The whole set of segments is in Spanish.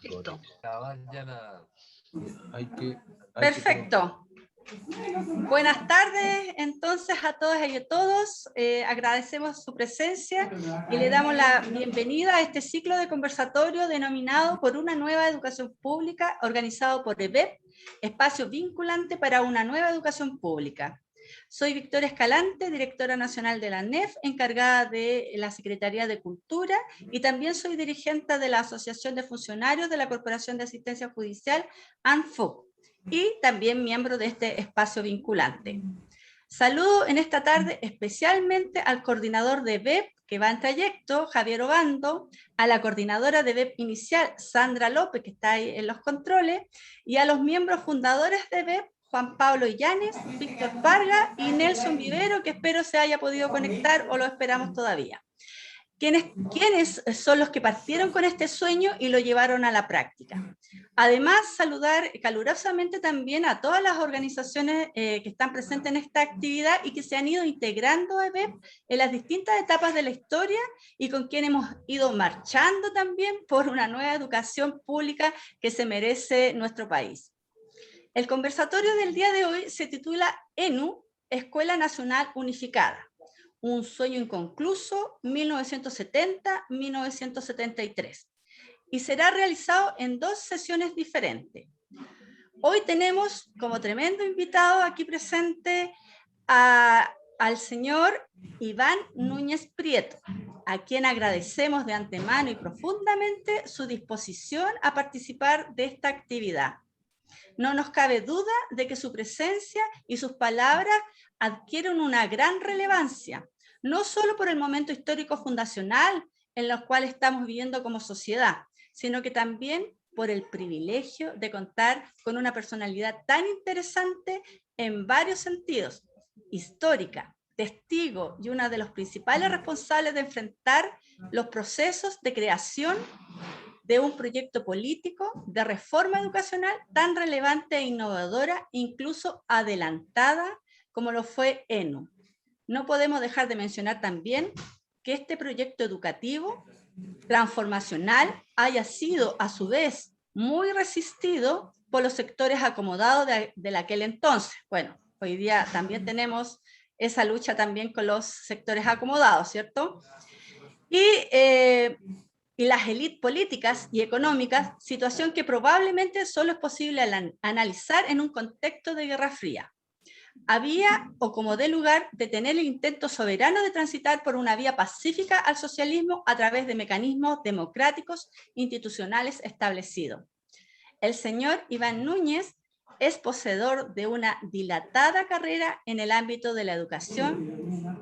Listo. Perfecto. Buenas tardes entonces a todas y a todos. Agradecemos su presencia y le damos la bienvenida a este ciclo de conversatorio denominado Por una nueva educación pública, organizado por EBEP, Espacio Vinculante para una nueva educación pública. Soy Victoria Escalante, directora nacional de la ANEF, encargada de la Secretaría de Cultura, y también soy dirigente de la Asociación de Funcionarios de la Corporación de Asistencia Judicial, ANFUC, y también miembro de este espacio vinculante. Saludo en esta tarde especialmente al coordinador de BEP, que va en trayecto, Javier Obando, a la coordinadora de BEP inicial, Sandra López, que está ahí en los controles, y a los miembros fundadores de BEP, Juan Pablo Illanes, Víctor Vargas y Nelson Vivero, que espero se haya podido conectar o lo esperamos todavía. ¿Quiénes son los que partieron con este sueño y lo llevaron a la práctica? Además, saludar calurosamente también a todas las organizaciones que están presentes en esta actividad y que se han ido integrando a EBEP en las distintas etapas de la historia y con quienes hemos ido marchando también por una nueva educación pública que se merece nuestro país. El conversatorio del día de hoy se titula ENU, Escuela Nacional Unificada. Un sueño inconcluso, 1970-1973. Y será realizado en dos sesiones diferentes. Hoy tenemos como tremendo invitado aquí presente al señor Iván Núñez Prieto, a quien agradecemos de antemano y profundamente su disposición a participar de esta actividad. No nos cabe duda de que su presencia y sus palabras adquieren una gran relevancia, no solo por el momento histórico fundacional en el cual estamos viviendo como sociedad, sino que también por el privilegio de contar con una personalidad tan interesante en varios sentidos: histórica, testigo y una de los principales responsables de enfrentar los procesos de creación de un proyecto político de reforma educacional tan relevante e innovadora, incluso adelantada como lo fue ENU. No podemos dejar de mencionar también que este proyecto educativo transformacional haya sido a su vez muy resistido por los sectores acomodados de aquel entonces. Bueno, hoy día también tenemos esa lucha también con los sectores acomodados, ¿cierto? Y las élites políticas y económicas, situación que probablemente solo es posible analizar en un contexto de Guerra Fría. Había o como de lugar de tener el intento soberano de transitar por una vía pacífica al socialismo a través de mecanismos democráticos institucionales establecidos. El señor Iván Núñez es poseedor de una dilatada carrera en el ámbito de la educación,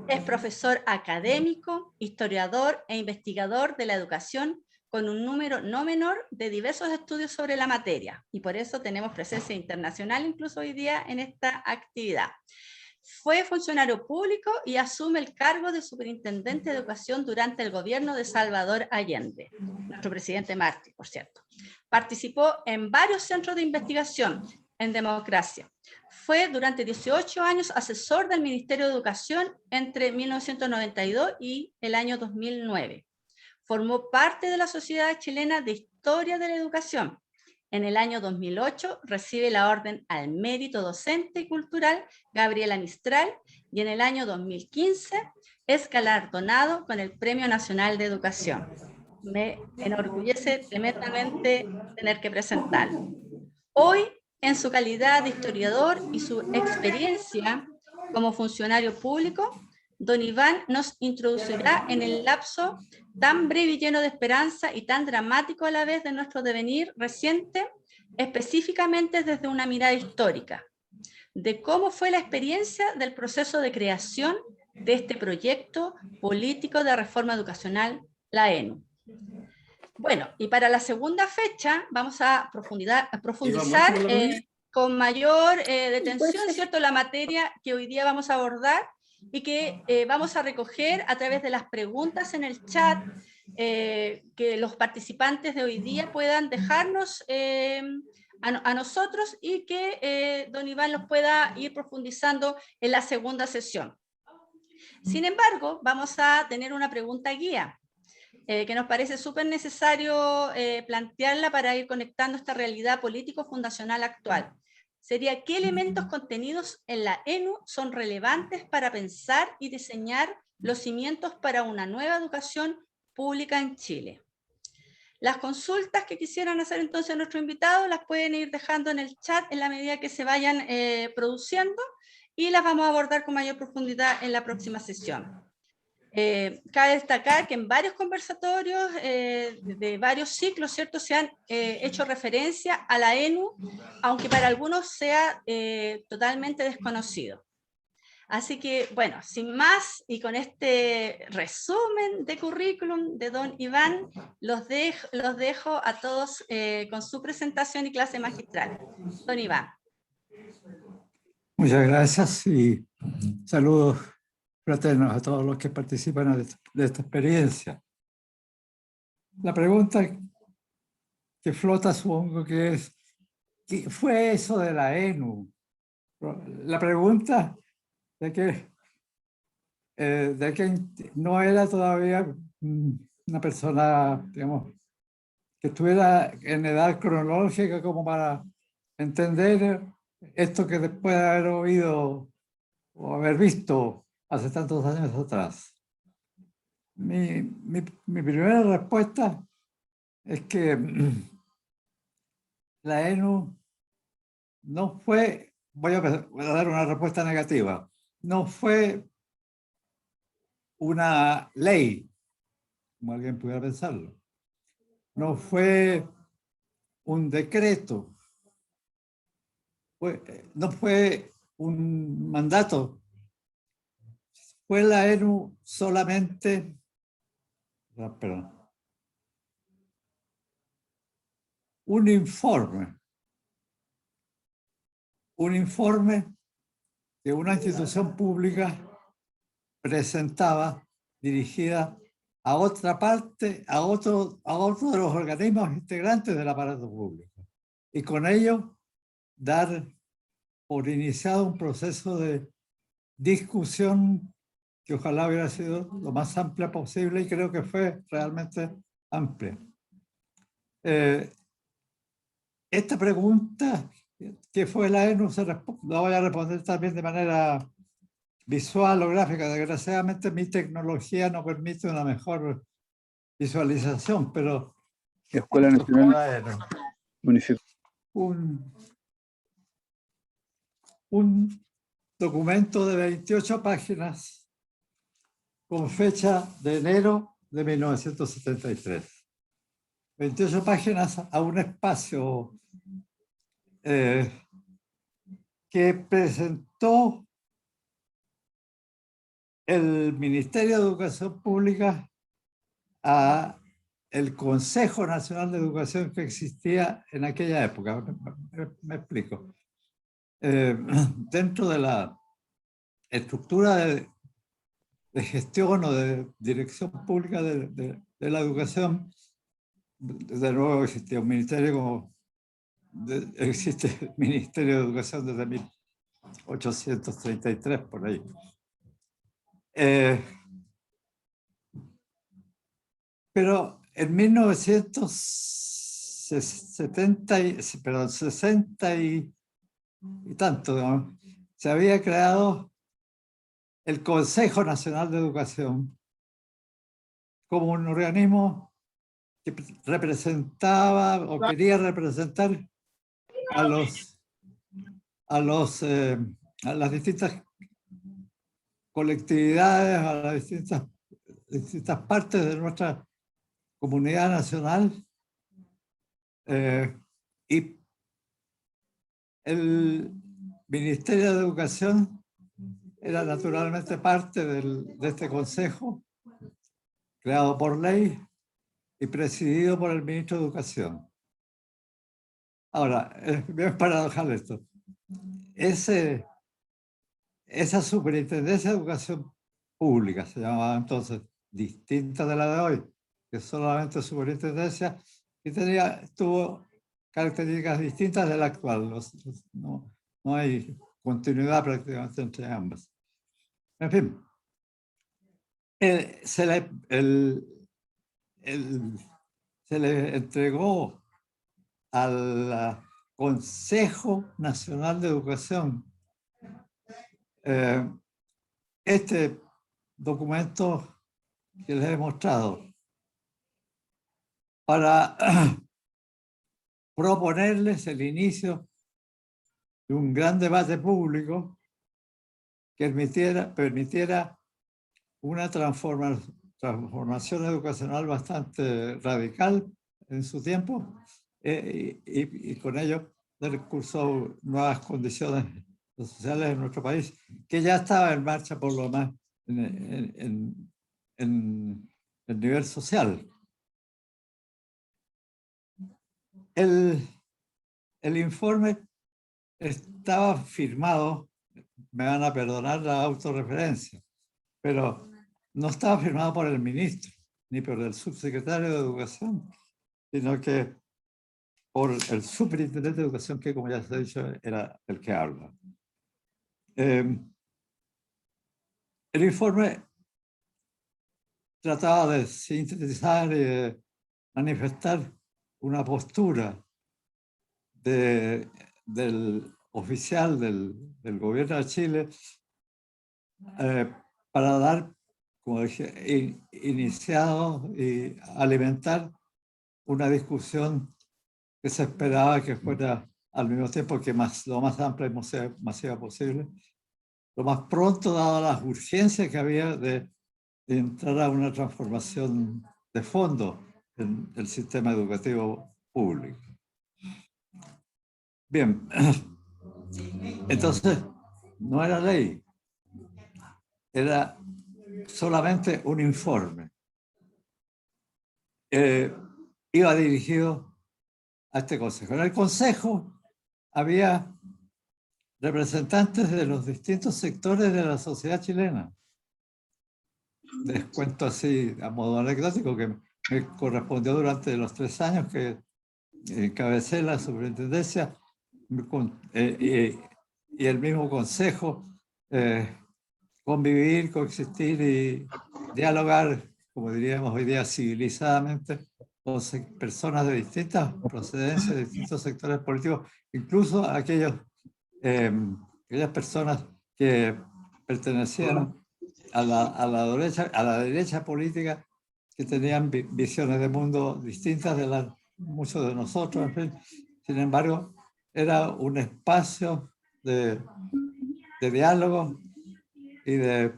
es profesor académico, historiador e investigador de la educación, con un número no menor de diversos estudios sobre la materia, y por eso tenemos presencia internacional incluso hoy día en esta actividad. Fue funcionario público y asume el cargo de superintendente de educación durante el gobierno de Salvador Allende, nuestro presidente mártir, por cierto. Participó en varios centros de investigación en democracia. Fue durante 18 años asesor del Ministerio de Educación entre 1992 y el año 2009. Formó parte de la Sociedad Chilena de Historia de la Educación. En el año 2008 recibe la Orden al Mérito Docente y Cultural Gabriela Mistral, y en el año 2015 es galardonado con el Premio Nacional de Educación. Me enorgullece tremendamente tener que presentarlo. Hoy, en su calidad de historiador y su experiencia como funcionario público, don Iván nos introducirá en el lapso tan breve y lleno de esperanza y tan dramático a la vez de nuestro devenir reciente, específicamente desde una mirada histórica, de cómo fue la experiencia del proceso de creación de este proyecto político de reforma educacional, la ENU. Bueno, y para la segunda fecha vamos a profundizar con mayor detención, ¿cierto?, la materia que hoy día vamos a abordar y que vamos a recoger a través de las preguntas en el chat que los participantes de hoy día puedan dejarnos a nosotros, y que don Iván los pueda ir profundizando en la segunda sesión. Sin embargo, vamos a tener una pregunta guía. que nos parece súper necesario plantearla para ir conectando esta realidad político-fundacional actual. Sería qué elementos contenidos en la ENU son relevantes para pensar y diseñar los cimientos para una nueva educación pública en Chile. Las consultas que quisieran hacer entonces nuestros invitados las pueden ir dejando en el chat en la medida que se vayan produciendo y las vamos a abordar con mayor profundidad en la próxima sesión. Cabe destacar que en varios conversatorios de varios ciclos, ¿cierto?, se han hecho referencia a la ENU, aunque para algunos sea totalmente desconocido. Así que, bueno, sin más, y con este resumen de currículum de don Iván, los dejo a todos con su presentación y clase magistral. Don Iván. Muchas gracias y saludos fraternos a todos los que participan de esta experiencia. La pregunta que flota, supongo que es, ¿qué fue eso de la ENU? La pregunta de que no era todavía una persona, digamos, que estuviera en edad cronológica como para entender esto que después de haber oído o haber visto hace tantos años atrás. Mi primera respuesta es que la ENU no fue, voy a dar una respuesta negativa, no fue una ley, como alguien pudiera pensarlo, no fue un decreto, no fue un mandato, fue la ENU solamente, perdón, un informe que una institución pública presentaba dirigida a otra parte, a otro de los organismos integrantes del aparato público. Y con ello dar por iniciado un proceso de discusión que ojalá hubiera sido lo más amplia posible y creo que fue realmente amplia. Esta pregunta, ¿qué fue la ENU? La voy a responder también de manera visual o gráfica. Desgraciadamente mi tecnología no permite una mejor visualización, pero Escuela Nacional Municipal. Un documento de 28 páginas con fecha de enero de 1973. 28 páginas a un espacio que presentó el Ministerio de Educación Pública a el Consejo Nacional de Educación que existía en aquella época. Me explico. Dentro de la estructura de gestión o de dirección pública de la educación, de nuevo existía un ministerio como existe el Ministerio de Educación desde 1833, por ahí. Pero en 60 y tanto, ¿no?, se había creado el Consejo Nacional de Educación como un organismo que representaba o quería representar a las distintas colectividades, a las distintas partes de nuestra comunidad nacional, y el Ministerio de Educación era naturalmente parte de este consejo, creado por ley y presidido por el ministro de Educación. Ahora, es bien paradojal esto. Esa superintendencia de educación pública se llamaba entonces, distinta de la de hoy, que es solamente superintendencia, y tuvo características distintas de la actual. No hay continuidad prácticamente entre ambas. En fin, se le entregó al Consejo Nacional de Educación este documento que les he mostrado para proponerles el inicio de un gran debate público que permitiera una transformación educacional bastante radical en su tiempo y con ello dar curso a nuevas condiciones sociales en nuestro país, que ya estaba en marcha por lo demás en el nivel social. El informe estaba firmado, me van a perdonar la autorreferencia, pero no estaba firmado por el ministro, ni por el subsecretario de Educación, sino que por el superintendente de Educación, que como ya se ha dicho, era el que habla. El informe trataba de sintetizar y de manifestar una postura del oficial del gobierno de Chile para dar, como dije, iniciado y alimentar una discusión que se esperaba que fuera al mismo tiempo que lo más amplia y masiva posible, lo más pronto, dadas las urgencias que había de entrar a una transformación de fondo en el sistema educativo público. Bien, entonces no era ley, era solamente un informe. Iba dirigido a este consejo. En el consejo había representantes de los distintos sectores de la sociedad chilena. Les cuento así a modo anecdótico que me correspondió durante los 3 años que encabecé la superintendencia y el mismo consejo, convivir, coexistir y dialogar, como diríamos hoy día, civilizadamente, con personas de distintas procedencias, de distintos sectores políticos, incluso aquellas personas que pertenecían a la derecha política, que tenían visiones de mundo distintas de las muchos de nosotros. En fin. Sin embargo, era un espacio de diálogo y de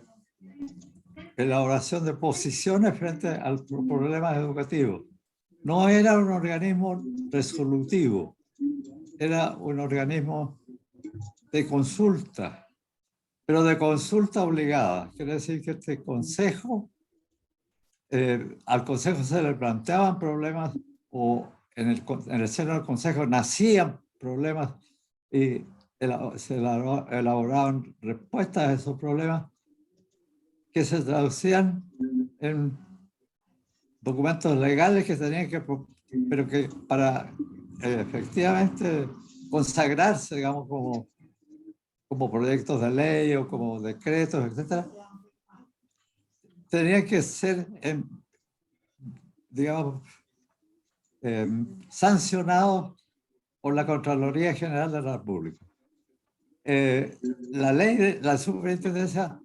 elaboración de posiciones frente a los problemas educativos. No era un organismo resolutivo, era un organismo de consulta, pero de consulta obligada. Quiere decir que este consejo, al consejo se le planteaban problemas o en el seno del consejo nacían problemas y se elaboraban respuestas a esos problemas que se traducían en documentos legales que tenían que, pero que para efectivamente consagrarse, digamos, como proyectos de ley o como decretos, etcétera, tenían que ser, digamos, sancionados por la Contraloría General de la República. La ley de la superintendencia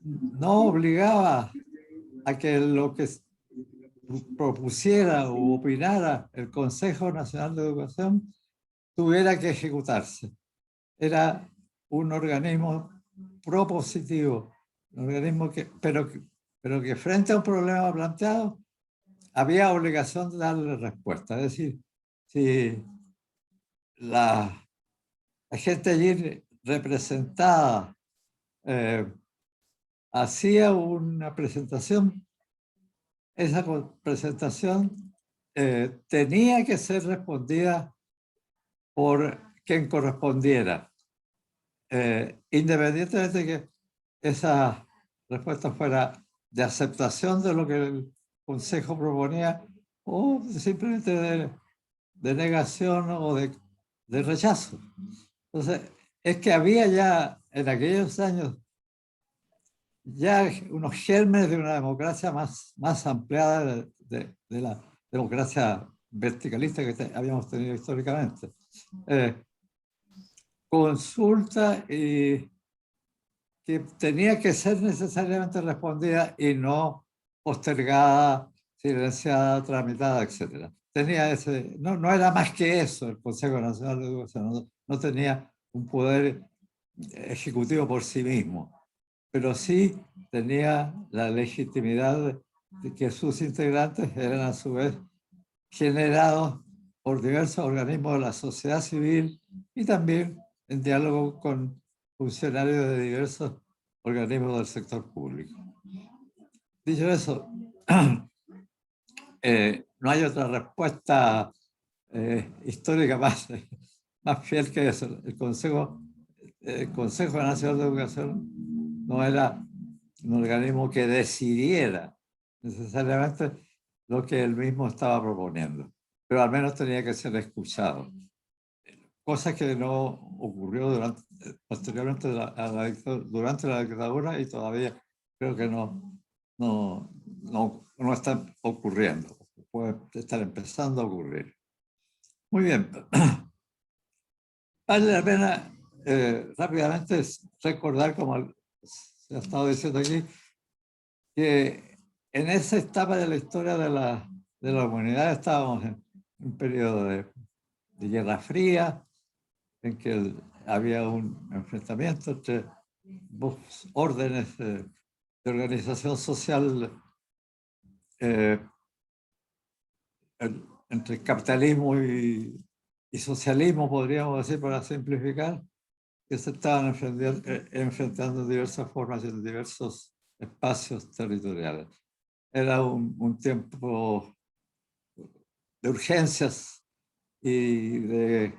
no obligaba a que lo que propusiera o opinara el Consejo Nacional de Educación tuviera que ejecutarse. Era un organismo propositivo, un organismo pero que frente a un problema planteado había obligación de darle respuesta. Es decir, si la gente allí representada hacía una presentación, esa presentación tenía que ser respondida por quien correspondiera, independientemente de que esa respuesta fuera de aceptación de lo que el Consejo proponía o simplemente de negación o de rechazo. Entonces, es que había ya en aquellos años ya unos gérmenes de una democracia más ampliada de la democracia verticalista que habíamos tenido históricamente. Consulta y que tenía que ser necesariamente respondida y no postergada, silenciada, tramitada, etc. Tenía ese, no era más que eso el Consejo Nacional de Educación, no tenía un poder ejecutivo por sí mismo, pero sí tenía la legitimidad de que sus integrantes eran a su vez generados por diversos organismos de la sociedad civil y también en diálogo con funcionarios de diversos organismos del sector público. Dicho eso, no hay otra respuesta histórica más fiel que eso. El Consejo Nacional de Educación no era un organismo que decidiera necesariamente lo que él mismo estaba proponiendo, pero al menos tenía que ser escuchado. Cosa que no ocurrió posteriormente durante la dictadura y todavía creo que no está ocurriendo. Puede estar empezando a ocurrir. Muy bien. Vale la pena rápidamente recordar, como se ha estado diciendo aquí, que en esa etapa de la historia de la humanidad estábamos en un periodo de Guerra Fría, en que había un enfrentamiento entre dos órdenes de organización social, entre capitalismo y socialismo, podríamos decir, para simplificar, que se estaban enfrentando de diversas formas y en diversos espacios territoriales. Era un tiempo de urgencias y de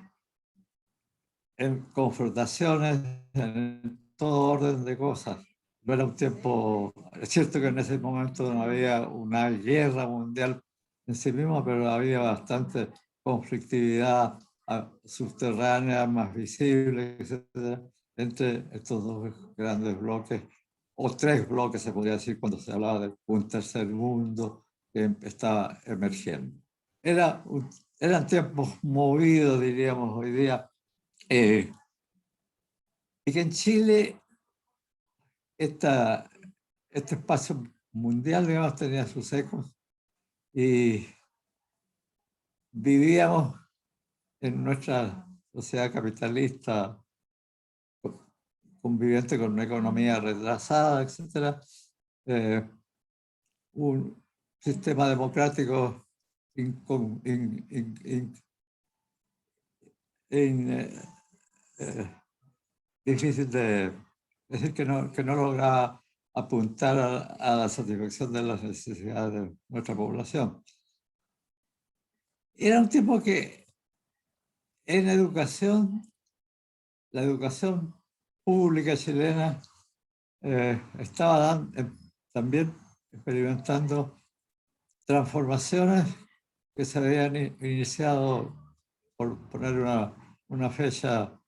confrontaciones en todo orden de cosas. No era un tiempo, es cierto que en ese momento no había una guerra mundial en sí misma, pero había bastante conflictividad subterránea, más visible, etcétera, entre estos dos grandes bloques, o tres bloques se podría decir cuando se hablaba de un tercer mundo que estaba emergiendo. Eran tiempos movidos, diríamos hoy día, y que en Chile este espacio mundial, digamos, tenía sus ecos y vivíamos en nuestra sociedad capitalista conviviente con una economía retrasada, etc. Un sistema democrático difícil de decir, que no lograba apuntar a la satisfacción de las necesidades de nuestra población. Era un tiempo que en educación, la educación pública chilena estaba también experimentando transformaciones que se habían iniciado, por poner una fecha,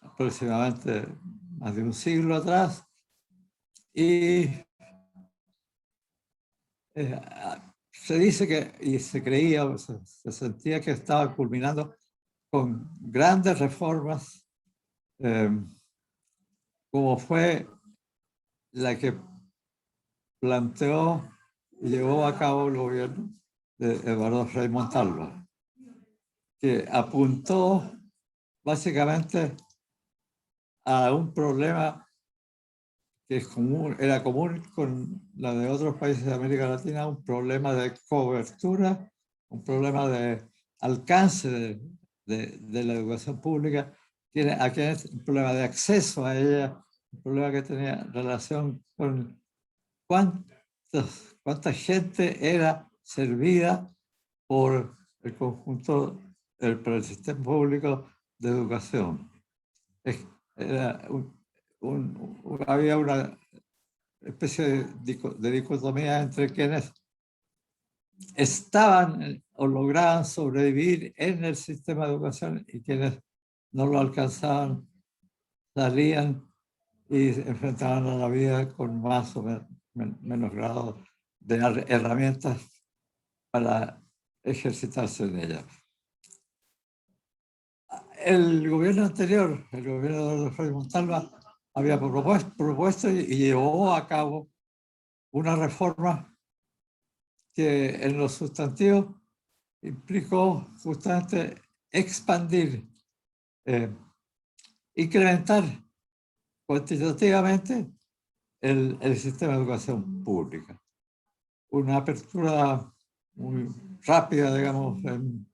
aproximadamente más de un siglo atrás, y se dice que, y se creía, se sentía que estaba culminando con grandes reformas, como fue la que planteó y llevó a cabo el gobierno de Eduardo Frei Montalva, que apuntó básicamente a un problema que era común con la de otros países de América Latina, un problema de cobertura, un problema de alcance de la educación pública, aquí es un problema de acceso a ella, un problema que tenía relación con cuánta gente era servida por el conjunto, por el sistema público de educación. Era había una especie de dicotomía entre quienes estaban o lograban sobrevivir en el sistema de educación y quienes no lo alcanzaban, salían y se enfrentaban a la vida con más o menos grado de herramientas para ejercitarse en ella. El gobierno anterior, el gobierno de Frei Montalva, había propuesto y llevó a cabo una reforma que en los sustantivos implicó justamente expandir, incrementar cuantitativamente el sistema de educación pública. Una apertura muy rápida, digamos, en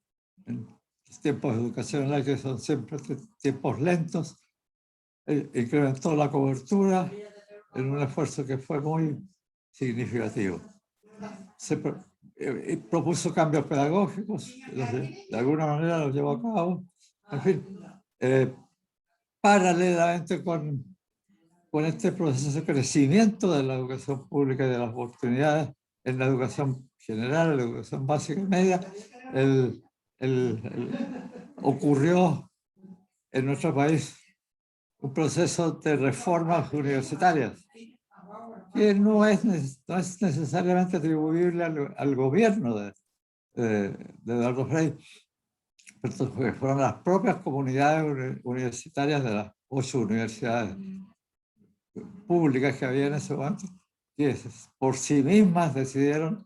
los tiempos educacionales, que son siempre tiempos lentos, incrementó la cobertura en un esfuerzo que fue muy significativo. Propuso cambios pedagógicos, de alguna manera los llevó a cabo. En fin, paralelamente con este proceso de crecimiento de la educación pública y de las oportunidades en la educación general, en la educación básica y media, ocurrió en nuestro país un proceso de reformas universitarias que no es necesariamente atribuible al gobierno de Eduardo Frei, pero fueron las propias comunidades universitarias de las 8 universidades públicas que había en ese momento, que por sí mismas decidieron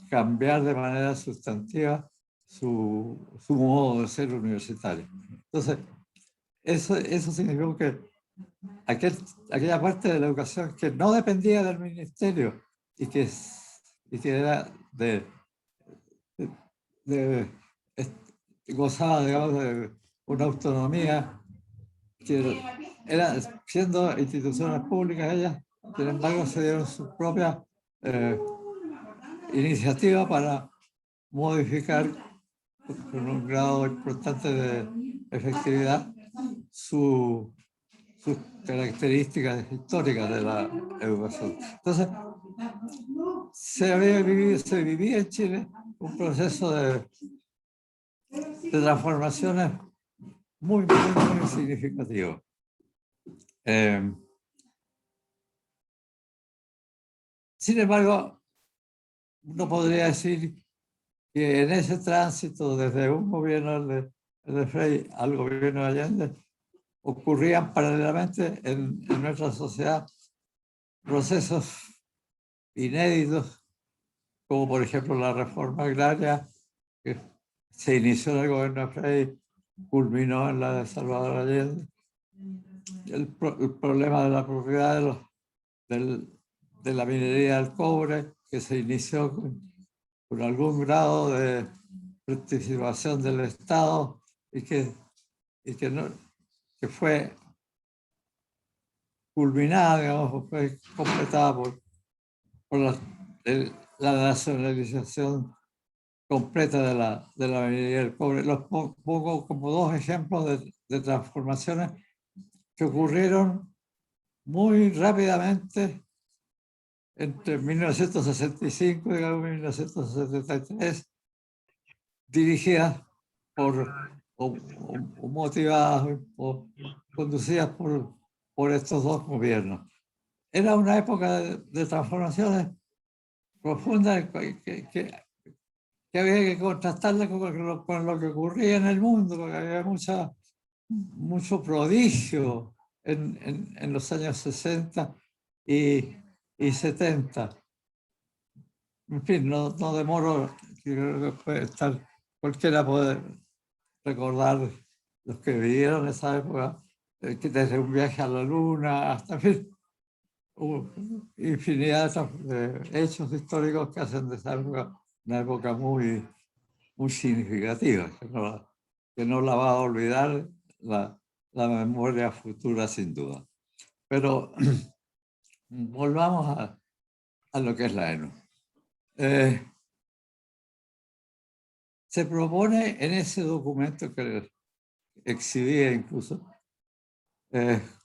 cambiar de manera sustantiva su modo de ser universitario. Entonces, eso significó que aquella parte de la educación que no dependía del ministerio y que era gozaba, digamos, de una autonomía que era, siendo instituciones públicas ellas, sin embargo se dieron su propia iniciativa para modificar con un grado importante de efectividad sus características históricas de la educación. Entonces, se vivía en Chile un proceso de transformaciones muy significativo. Sin embargo, uno podría decir que en ese tránsito desde un gobierno de Frei al gobierno de Allende ocurrían paralelamente en nuestra sociedad procesos inéditos, como por ejemplo la reforma agraria que se inició en el gobierno de Frei, culminó en la de Salvador Allende. El problema de la propiedad de la minería del cobre, que se inició con algún grado de participación del Estado y que fue culminada, digamos, fue completada por la nacionalización completa de la minería del cobre. Los pongo como dos ejemplos de transformaciones que ocurrieron muy rápidamente entre 1965 y 1973, dirigidas o motivadas o conducidas por estos dos gobiernos. Era una época de transformaciones profundas que había que contrastarla con lo que ocurría en el mundo, porque había mucho prodigio en los años 60 y 70. En fin, no demoro, creo que puede estar, cualquiera puede recordar los que vivieron esa época, que desde un viaje a la luna hasta, en fin, hubo infinidad de hechos históricos que hacen de esa época una época muy significativa, que no la va a olvidar la memoria futura sin duda. Pero volvamos a lo que es la ENU. Se propone en ese documento que exhibía incluso,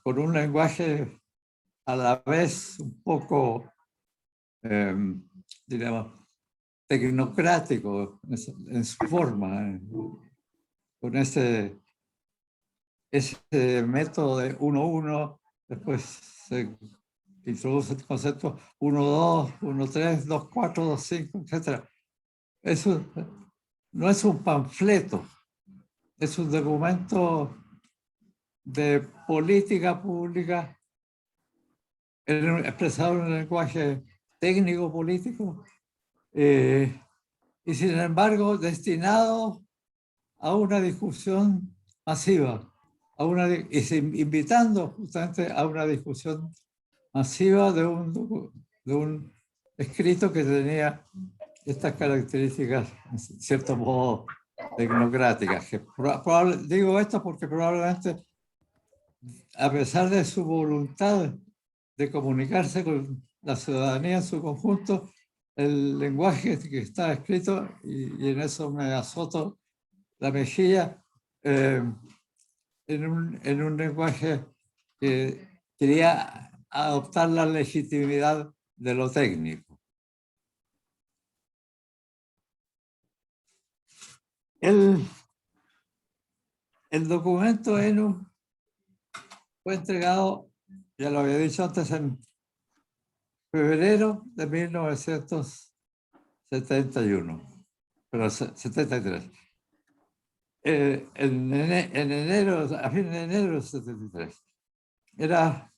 con un lenguaje a la vez un poco, diríamos, tecnocrático en su forma, con ese método de 1-1, después se introduce el concepto 1-2, 1-3, 2-4, 2-5, etc. no es un panfleto, es un documento de política pública expresado en un lenguaje técnico político y sin embargo destinado a una discusión masiva, invitando justamente a una discusión masiva de un escrito que tenía estas características, en cierto modo, tecnocráticas. Digo esto porque probablemente, a pesar de su voluntad de comunicarse con la ciudadanía en su conjunto, el lenguaje que está escrito, y en eso me azoto la mejilla, en un lenguaje que quería adoptar la legitimidad de lo técnico. El documento ENU fue entregado, ya lo había dicho antes, en febrero de 1971, pero 73. En enero, a fin de enero de 73. Era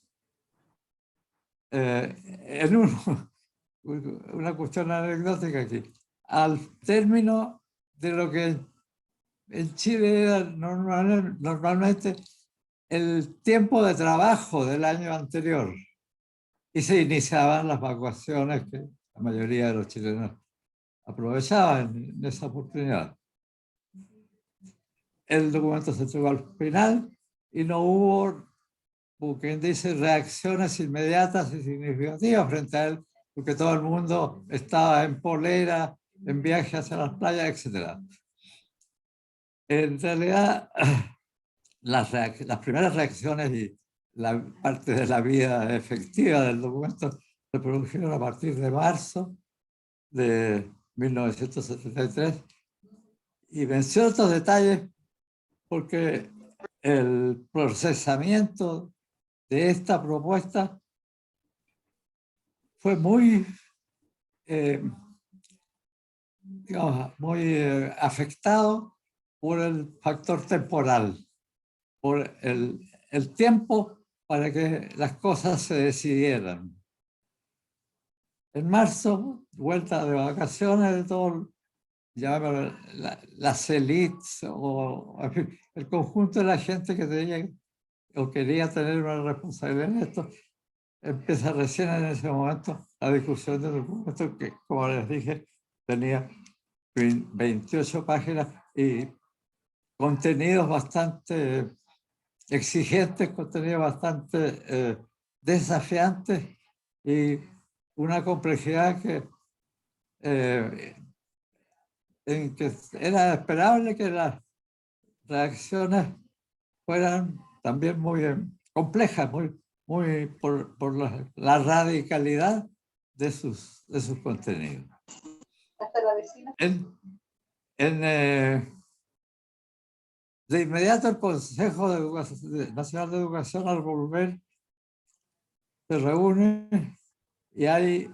una cuestión anecdótica aquí. Al término de lo que en Chile era normalmente el tiempo de trabajo del año anterior, y se iniciaban las vacaciones que la mayoría de los chilenos aprovechaban en esa oportunidad. El documento se entregó al final y no hubo, como quien dice, reacciones inmediatas y significativas frente a él, porque todo el mundo estaba en polera, en viaje hacia las playas, etc. En realidad, las primeras reacciones y la parte de la vida efectiva del documento se produjeron a partir de marzo de 1973, y menciono estos detalles porque el procesamiento de esta propuesta fue muy, afectado por el factor temporal, por el tiempo para que las cosas se decidieran. En marzo, vuelta de vacaciones de todo, las élites o en fin, el conjunto de la gente que tenía o quería tener una responsabilidad en esto, empieza recién en ese momento la discusión del documento que, como les dije, tenía 28 páginas y contenidos bastante exigentes, contenidos bastante desafiantes y una complejidad en que era esperable que las reacciones fueran también muy complejas, muy por la radicalidad de sus contenidos. De inmediato el Consejo Nacional de Educación, al volver, se reúne y hay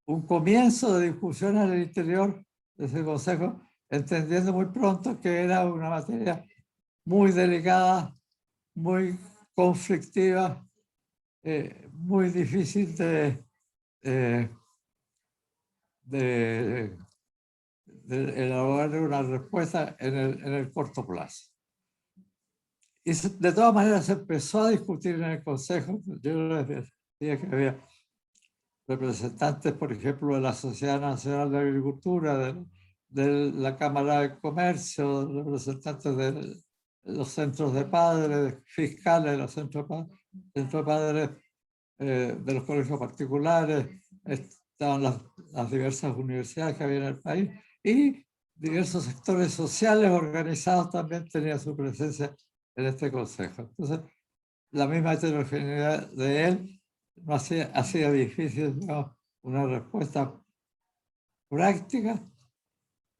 un comienzo de discusión al interior de ese Consejo, entendiendo muy pronto que era una materia muy delicada, muy conflictiva, muy difícil de elaborar una respuesta en el corto plazo. Y de todas maneras se empezó a discutir en el Consejo. Yo les decía que había representantes, por ejemplo, de la Sociedad Nacional de Agricultura, de la Cámara de Comercio, representantes de los centros de padres, fiscales de los centros de padres, de los colegios particulares, estaban las diversas universidades que había en el país, y diversos sectores sociales organizados también tenían su presencia en este consejo. Entonces, la misma heterogeneidad de él no hacía difícil, ¿no?, una respuesta práctica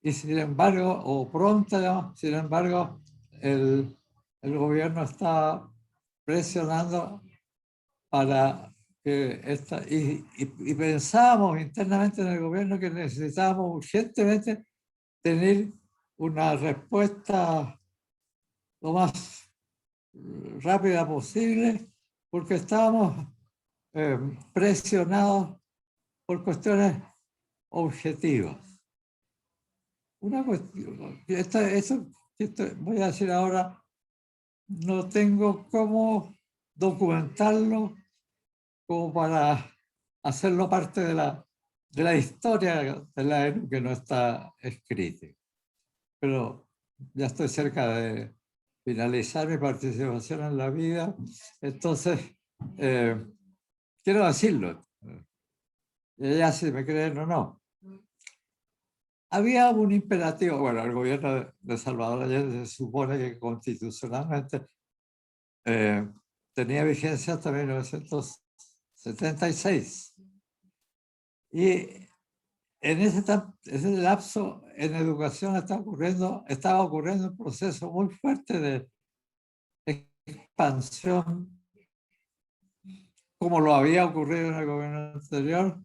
y sin embargo, o pronta, ¿no?, sin embargo, el gobierno está presionando para que y pensábamos internamente en el gobierno que necesitábamos urgentemente tener una respuesta lo más rápida posible, porque estábamos presionados por cuestiones objetivas. Una cuestión, eso que voy a decir ahora, no tengo cómo documentarlo como para hacerlo parte de la historia de la ENU, que no está escrita. Pero ya estoy cerca de finalizar mi participación en la vida, entonces quiero decirlo, ya si me creen o no. Había un imperativo, bueno, el gobierno de Salvador Allende se supone que constitucionalmente tenía vigencia hasta 1976. Y en ese lapso en educación estaba ocurriendo un proceso muy fuerte de expansión, como lo había ocurrido en el gobierno anterior,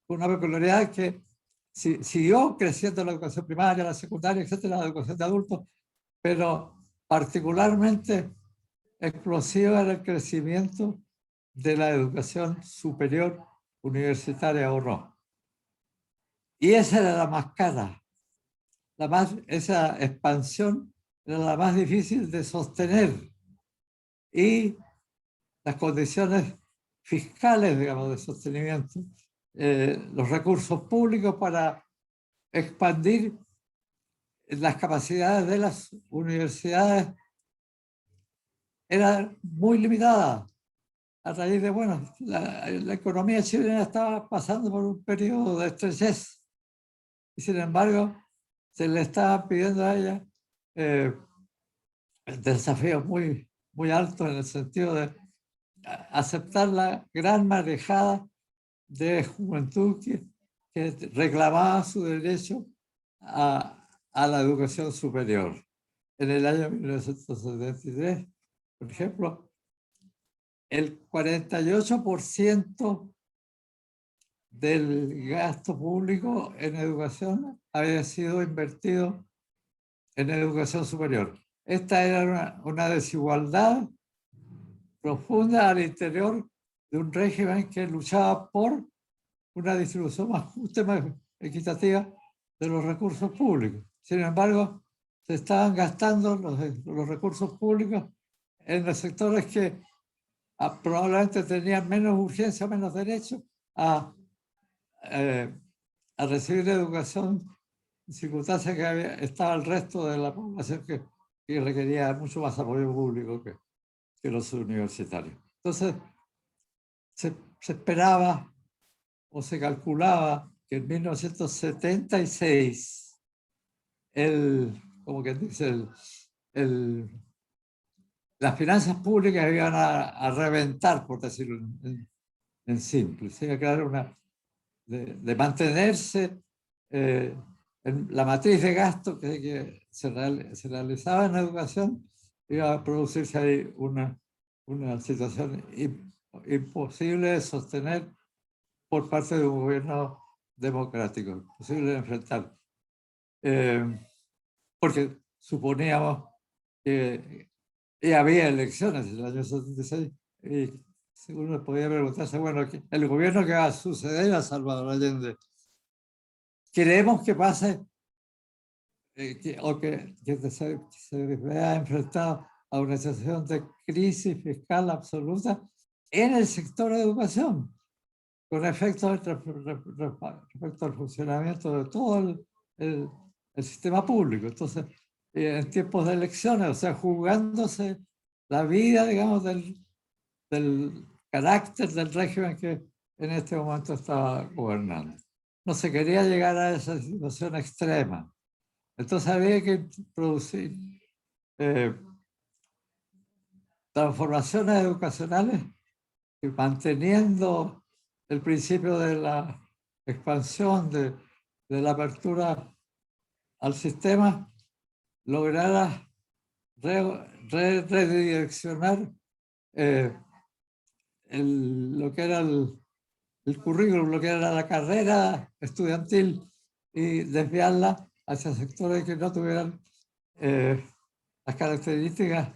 una peculiaridad que siguió creciendo la educación primaria, la secundaria, etcétera, la educación de adultos, pero particularmente explosiva era el crecimiento de la educación superior, universitaria o no. Y esa era la más cara. Esa expansión era la más difícil de sostener. Y las condiciones fiscales, digamos, de sostenimiento, los recursos públicos para expandir las capacidades de las universidades eran muy limitadas. A raíz de, bueno, la economía chilena estaba pasando por un periodo de estrechez y sin embargo se le estaba pidiendo a ella desafíos muy altos en el sentido de aceptar la gran marejada de juventud que reclamaba su derecho a la educación superior. En el año 1973, por ejemplo, el 48% del gasto público en educación había sido invertido en educación superior. Esta era una desigualdad profunda al interior de un régimen que luchaba por una distribución más justa y más equitativa de los recursos públicos. Sin embargo, se estaban gastando los recursos públicos en los sectores que probablemente tenían menos urgencia, menos derecho a recibir educación, en circunstancias que estaba el resto de la población que requería mucho más apoyo público que los universitarios. Entonces, se esperaba o se calculaba que en 1976 como que dice, las finanzas públicas iban a reventar, por decirlo en simple. Se iba a crear de mantenerse en la matriz de gasto que se realizaba en la educación, iba a producirse ahí una situación imposible de sostener por parte de un gobierno democrático, imposible de enfrentar. Porque suponíamos que había elecciones en el año 76 y uno podía preguntarse, bueno, el gobierno que va a suceder a Salvador Allende, ¿queremos que pase o que se vea enfrentado a una situación de crisis fiscal absoluta en el sector de educación, con efectos respecto al funcionamiento de todo el sistema público? Entonces, en tiempos de elecciones, o sea, jugándose la vida, digamos, del carácter del régimen que en este momento estaba gobernando. No se quería llegar a esa situación extrema. Entonces había que producir transformaciones educacionales que, manteniendo el principio de la expansión, de la apertura al sistema, lograra redireccionar lo que era el currículum, lo que era la carrera estudiantil, y desviarla hacia sectores que no tuvieran las características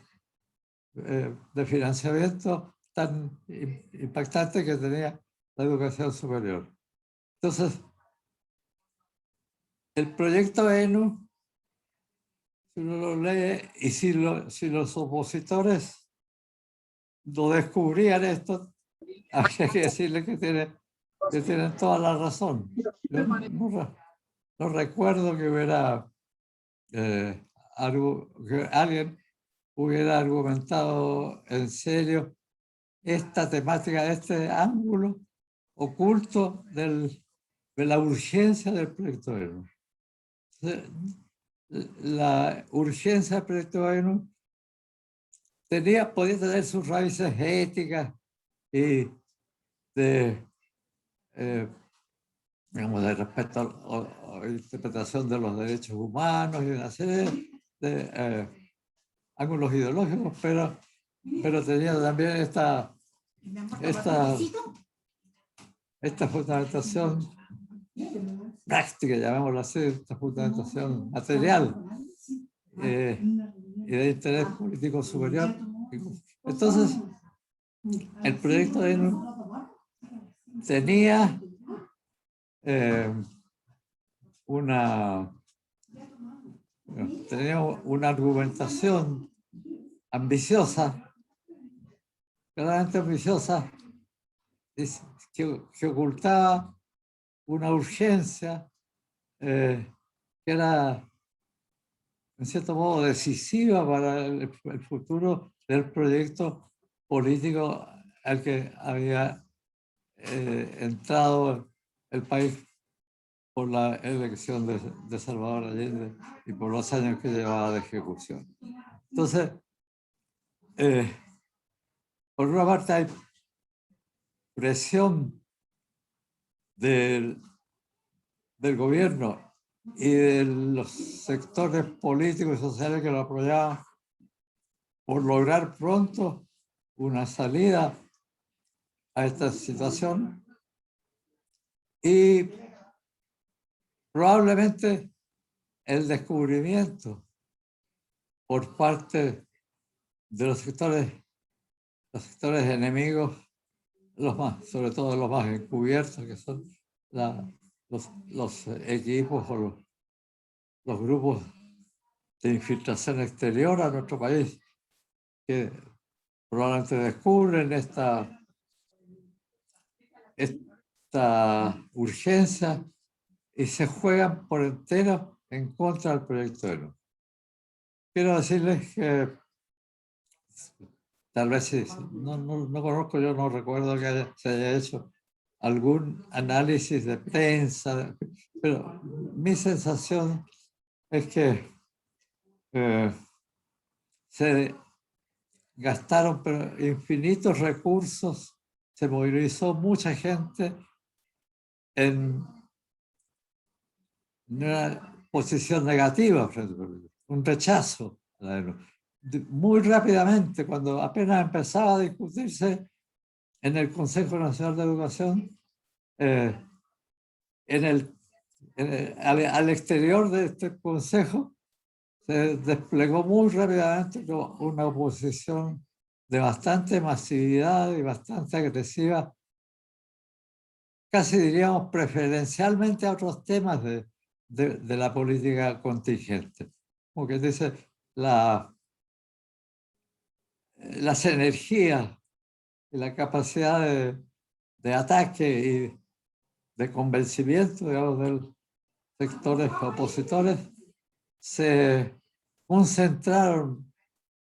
de financiamiento tan impactantes que tenía la educación superior. Entonces, el proyecto ENU, si uno lo lee y si los opositores lo descubrían esto, habría que decirle que tienen toda la razón. Yo no recuerdo que hubiera que alguien hubiera argumentado en serio esta temática, este ángulo oculto de la urgencia del proyecto ENU. La urgencia del proyecto ENU podía tener sus raíces éticas y de, digamos, de respeto a la interpretación de los derechos humanos y una serie de ángulos ideológicos, pero tenía también esta fundamentación práctica, llamémoslo así, esta fundamentación material y de interés político superior. Entonces, el proyecto de ENU tenía una argumentación ambiciosa, claramente ambiciosa, que ocultaba una urgencia que era, en cierto modo, decisiva para el futuro del proyecto político al que había entrado el país por la elección de Salvador Allende y por los años que llevaba de ejecución. Entonces, por una parte hay presión del gobierno y de los sectores políticos y sociales que lo apoyaban por lograr pronto una salida a esta situación y probablemente el descubrimiento por parte de los sectores enemigos, sobre todo los más encubiertos, que son los equipos o los grupos de infiltración exterior a nuestro país, que probablemente descubren esta urgencia y se juegan por entero en contra del proyecto ENU. Quiero decirles que tal vez sí, no conozco, yo no recuerdo que se haya hecho algún análisis de prensa, pero mi sensación es que se gastaron infinitos recursos, se movilizó mucha gente en una posición negativa frente a un rechazo a la ENU. Muy rápidamente, cuando apenas empezaba a discutirse en el Consejo Nacional de Educación, al exterior de este consejo, se desplegó muy rápidamente una oposición de bastante masividad y bastante agresiva, casi diríamos preferencialmente a otros temas de la política contingente. Como que dice, las energías y la capacidad de ataque y de convencimiento, digamos, de los sectores opositores se concentraron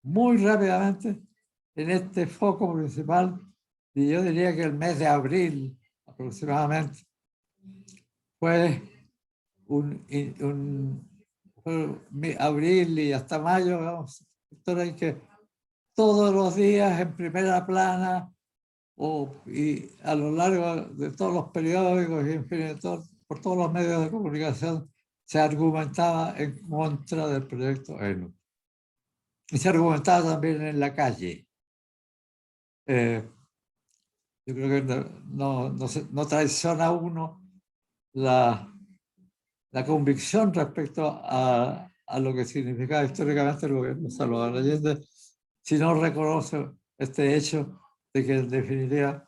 muy rápidamente en este foco principal, y yo diría que el mes de abril aproximadamente fue abril y hasta mayo, vamos, en que todos los días en primera plana y a lo largo de todos los periódicos y en fin, por todos los medios de comunicación se argumentaba en contra del proyecto ENU. Y se argumentaba también en la calle. Yo creo que no traiciona a uno la la convicción respecto a lo que significaba históricamente el gobierno de Salvador Allende, si no reconoce este hecho de que en definitiva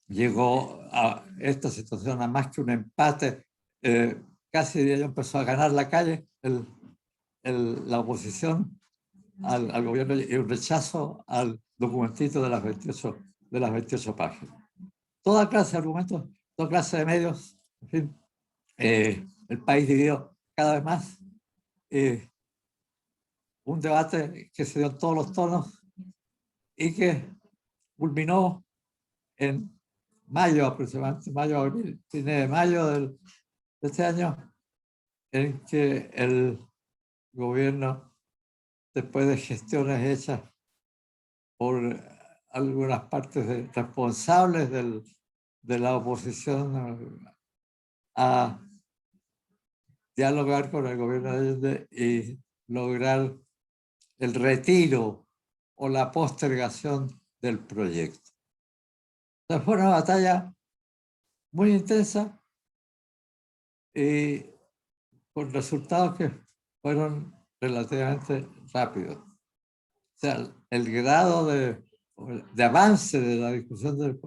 llegó a esta situación a más que un empate, casi diría yo, empezó a ganar la calle la oposición al gobierno y un rechazo al documentito de las 28 páginas. Toda clase de argumentos, toda clase de medios, en fin, el país dividió cada vez más. Un debate que se dio en todos los tonos y que culminó en mayo aproximadamente, mayo, abril, fines de mayo de este año, en que el gobierno, después de gestiones hechas por algunas partes responsables de la oposición a dialogar con el gobierno de Allende y lograr el retiro o la postergación del proyecto. Entonces fue una batalla muy intensa y con resultados que fueron relativamente rápidos. O sea, el grado de avance de la discusión del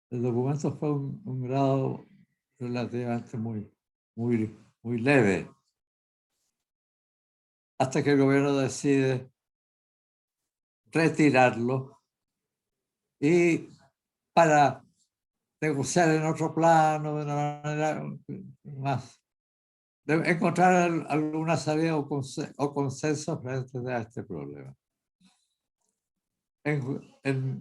documento fue un grado relativamente muy leve, hasta que el gobierno decide retirarlo y para negociar en otro plano de una manera más, encontrar alguna salida o consenso frente a este problema.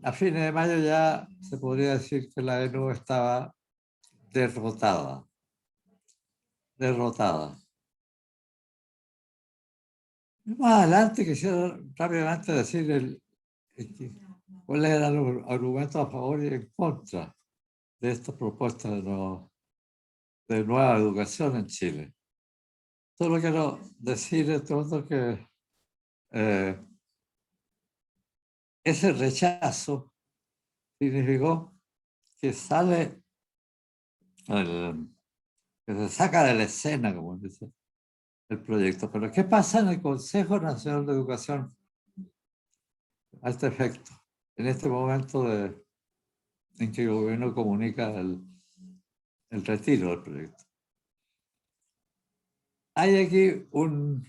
A fines de mayo ya se podría decir que la ENU estaba derrotada. Más adelante quisiera rápidamente decir cuáles eran los argumentos a favor y en contra de esta propuesta de nueva educación en Chile. Solo quiero decir entonces que ese rechazo significó que que se saca de la escena, como dice el proyecto. Pero ¿qué pasa en el Consejo Nacional de Educación a este efecto? En este momento en que el gobierno comunica el retiro del proyecto. Hay aquí un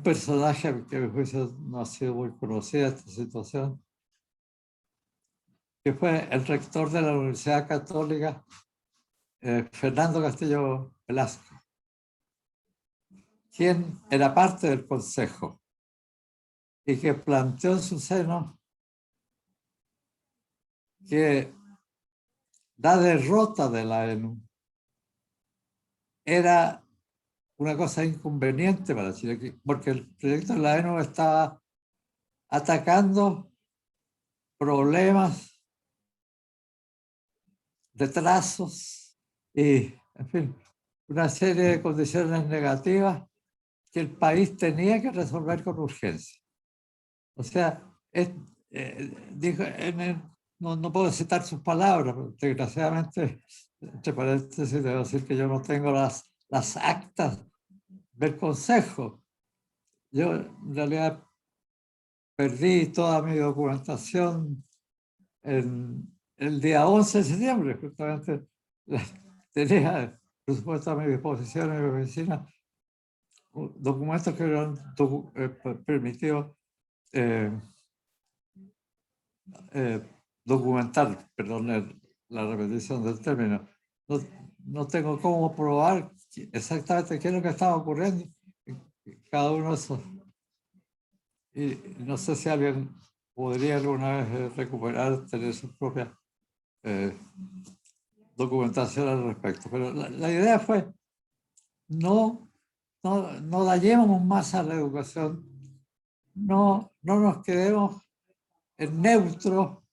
personaje que a mi juicio no ha sido muy conocido en esta situación, que fue el rector de la Universidad Católica, Fernando Castillo Velasco, quien era parte del Consejo y que planteó en su seno que la derrota de la ENU era una cosa inconveniente para Chile, porque el proyecto de la ENU estaba atacando problemas, retrasos y, en fin, una serie de condiciones negativas que el país tenía que resolver con urgencia. O sea, dijo, no puedo citar sus palabras, pero desgraciadamente, entre paréntesis, debo decir que yo no tengo las actas del Consejo. Yo en realidad perdí toda mi documentación el día 11 de septiembre, justamente tenía, por supuesto, a mi disposición en mi oficina documentos que eran permitido documentar, perdón la repetición del término. No tengo cómo probar exactamente qué es lo que estaba ocurriendo en cada uno de esos. Y no sé si alguien podría alguna vez recuperar, tener su propia documentación al respecto. Pero la idea fue no dañemos más a la educación, no nos quedemos en neutro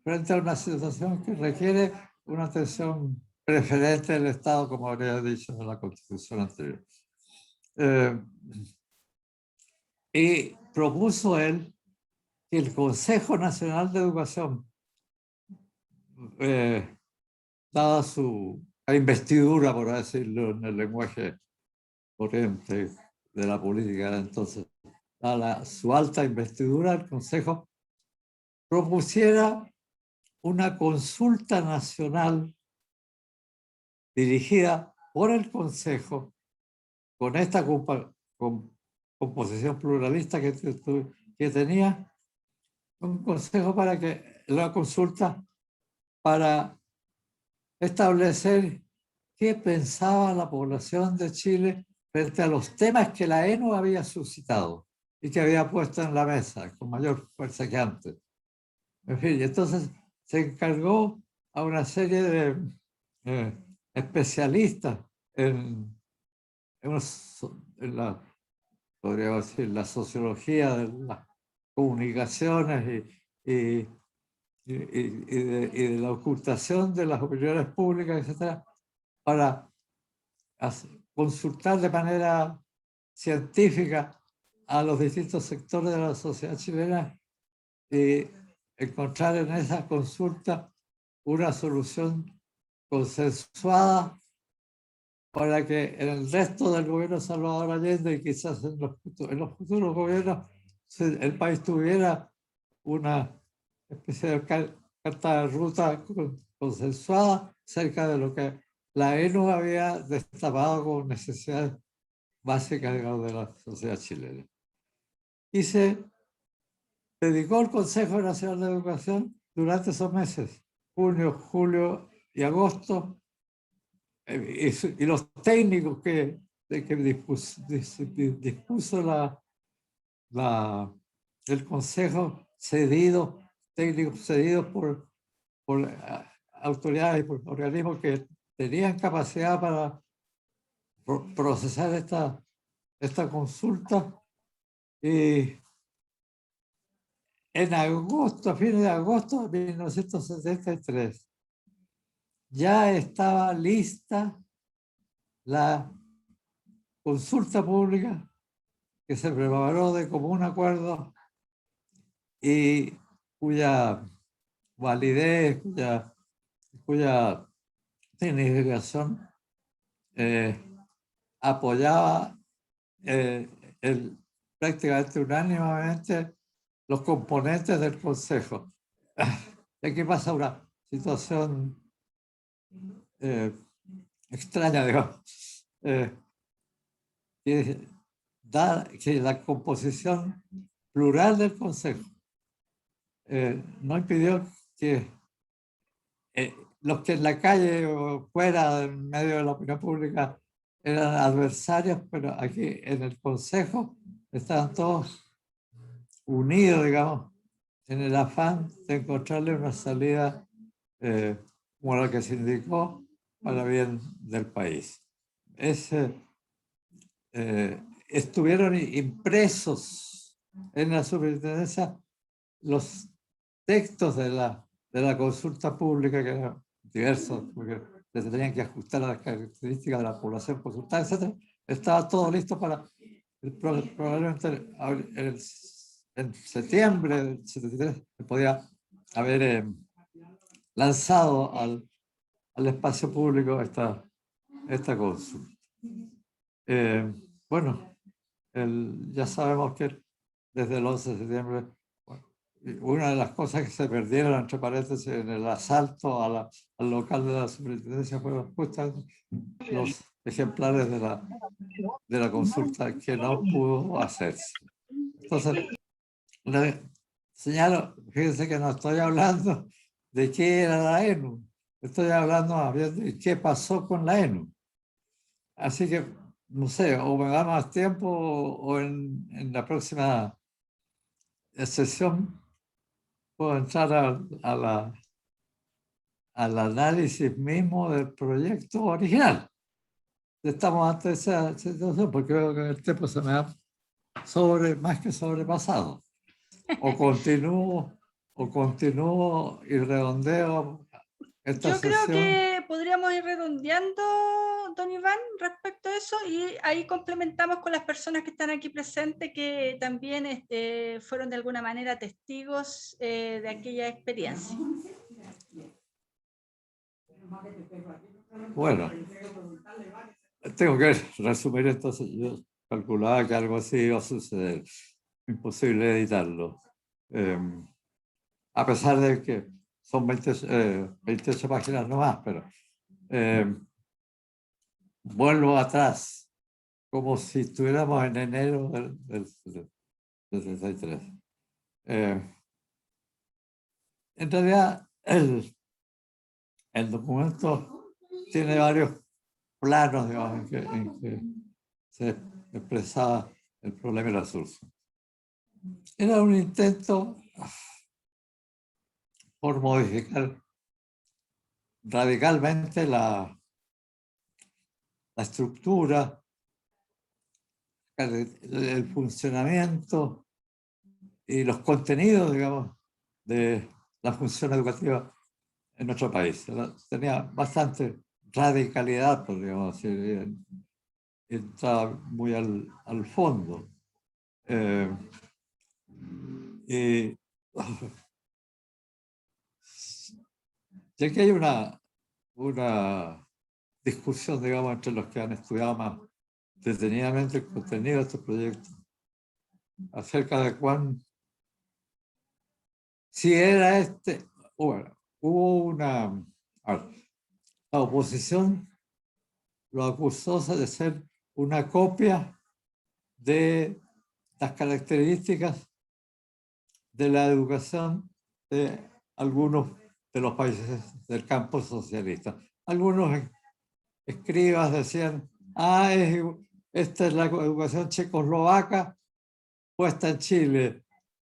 frente a una situación que requiere una atención preferente del Estado, como habría dicho en la Constitución anterior. Y propuso él que el Consejo Nacional de Educación dada su investidura, por decirlo en el lenguaje corriente de la política de entonces, dada su alta investidura, el Consejo propusiera una consulta nacional dirigida por el Consejo con esta composición pluralista que tenía, un consejo para que la consulta para establecer qué pensaba la población de Chile frente a los temas que la ENU había suscitado y que había puesto en la mesa con mayor fuerza que antes. En fin, entonces se encargó a una serie de especialistas en la, podría decir, la sociología de las comunicaciones y de la ocultación de las opiniones públicas, etcétera, para consultar de manera científica a los distintos sectores de la sociedad chilena y encontrar en esa consulta una solución consensuada para que en el resto del gobierno de Salvador Allende y quizás en los futuros gobiernos el país tuviera una especie de carta de ruta consensuada cerca de lo que la ENU había destapado como necesidades básicas, digamos, de la sociedad chilena. Y se dedicó el Consejo Nacional de Educación durante esos meses, junio, julio y agosto, y los técnicos que dispuso el Consejo técnicos cedidos por autoridades y por organismos que tenían capacidad para procesar esta consulta. Y en agosto, a fines de agosto de 1973, ya estaba lista la consulta pública que se preparó de común acuerdo y cuya validez, cuya significación apoyaba prácticamente unánimemente los componentes del Consejo. Y aquí pasa una situación extraña, digamos, que la composición plural del Consejo no impidió que los que en la calle o fuera, en medio de la opinión pública, eran adversarios, pero aquí en el Consejo estaban todos unidos, digamos, en el afán de encontrarle una salida como la que se indicó para bien del país. Estuvieron impresos en la superintendencia los textos de la consulta pública, que eran diversos, porque se tenían que ajustar a las características de la población consultada, etc. Estaba todo listo para probablemente en septiembre del 73 se podía haber lanzado al espacio público esta consulta. Bueno, ya sabemos que desde el 11 de septiembre, una de las cosas que se perdieron, entre paréntesis, en el asalto al local de la superintendencia fueron justamente los ejemplares de la consulta que no pudo hacerse. Entonces, le señalo, fíjense que no estoy hablando de qué era la ENU, estoy hablando más bien de qué pasó con la ENU. Así que, no sé, o me da más tiempo o en la próxima sesión puedo entrar al análisis mismo del proyecto original. Estamos ante esa situación porque veo que el tiempo se me ha más que sobrepasado. O continúo y redondeo esta Yo creo sesión. que podríamos ir redondeando, don Iván, respecto a eso, y ahí complementamos con las personas que están aquí presentes, que también fueron de alguna manera testigos de aquella experiencia. Bueno, tengo que resumir entonces. Yo calculaba que algo así iba a suceder. Imposible editarlo. A pesar de que son 28 páginas nomás, pero vuelvo atrás, como si estuviéramos en enero del 63. En realidad, el documento tiene varios planos, digamos, en que se expresaba el problema de la solución. Era un intento por modificar radicalmente la estructura, el funcionamiento y los contenidos, digamos, de la función educativa en nuestro país. Tenía bastante radicalidad, podríamos decir, entraba muy al fondo. Y ya que hay una discusión, digamos, entre los que han estudiado más detenidamente el contenido de estos proyectos, acerca de si era bueno, hubo la oposición lo acusó de ser una copia de las características de la educación de algunos de los países del campo socialista. Algunos escribas decían, esta es la educación checoslovaca puesta en Chile,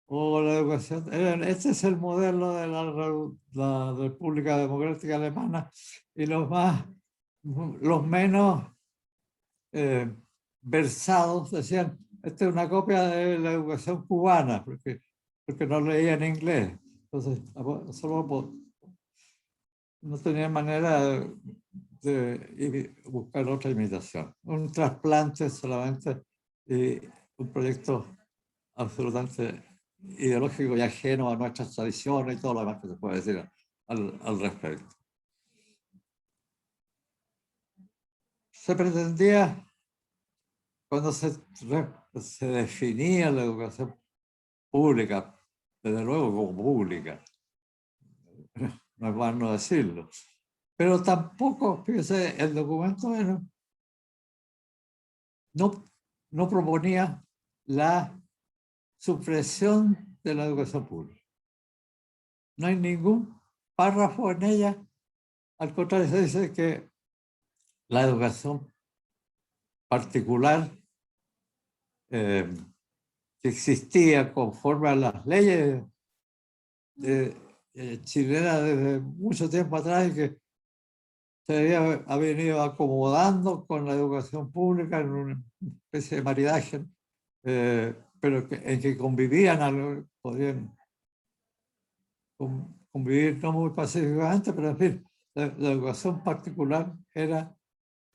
o la educación, este es el modelo de la República Democrática Alemana, y los menos versados decían, esta es una copia de la educación cubana, porque no leían inglés. Entonces, no tenía manera de buscar otra imitación. Un trasplante solamente y un proyecto absolutamente ideológico y ajeno a nuestras tradiciones y todo lo demás que se puede decir al respecto. Se pretendía, cuando se definía la educación pública, desde luego como pública, no es bueno decirlo, pero tampoco, fíjese, el documento no proponía la supresión de la educación pública. No hay ningún párrafo en ella, al contrario, se dice que la educación particular que existía conforme a las leyes chilenas desde mucho tiempo atrás y que se ha venido acomodando con la educación pública en una especie de maridaje, pero en que convivían, podían convivir no muy pacíficamente, pero en fin, la educación particular era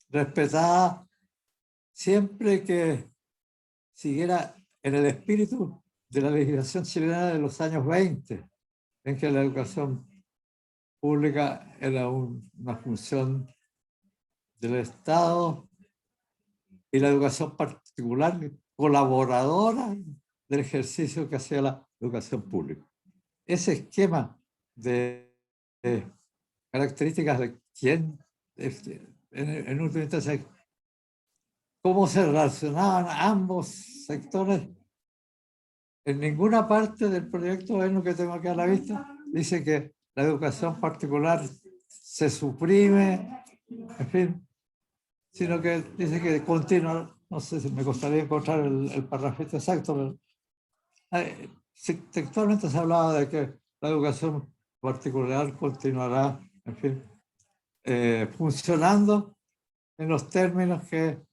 respetada siempre que siguiera en el espíritu de la legislación chilena de los años 20, en que la educación pública era una función del Estado y la educación particular colaboradora del ejercicio que hacía la educación pública. Ese esquema de características de quién, en última instancia, cómo se relacionaban ambos sectores, en ninguna parte del proyecto es lo que tengo aquí a la vista, dice que la educación particular se suprime, en fin, sino que dice que continúa, no sé si me costaría encontrar el parrafito exacto, pero textualmente se hablaba de que la educación particular continuará, en fin, funcionando en los términos que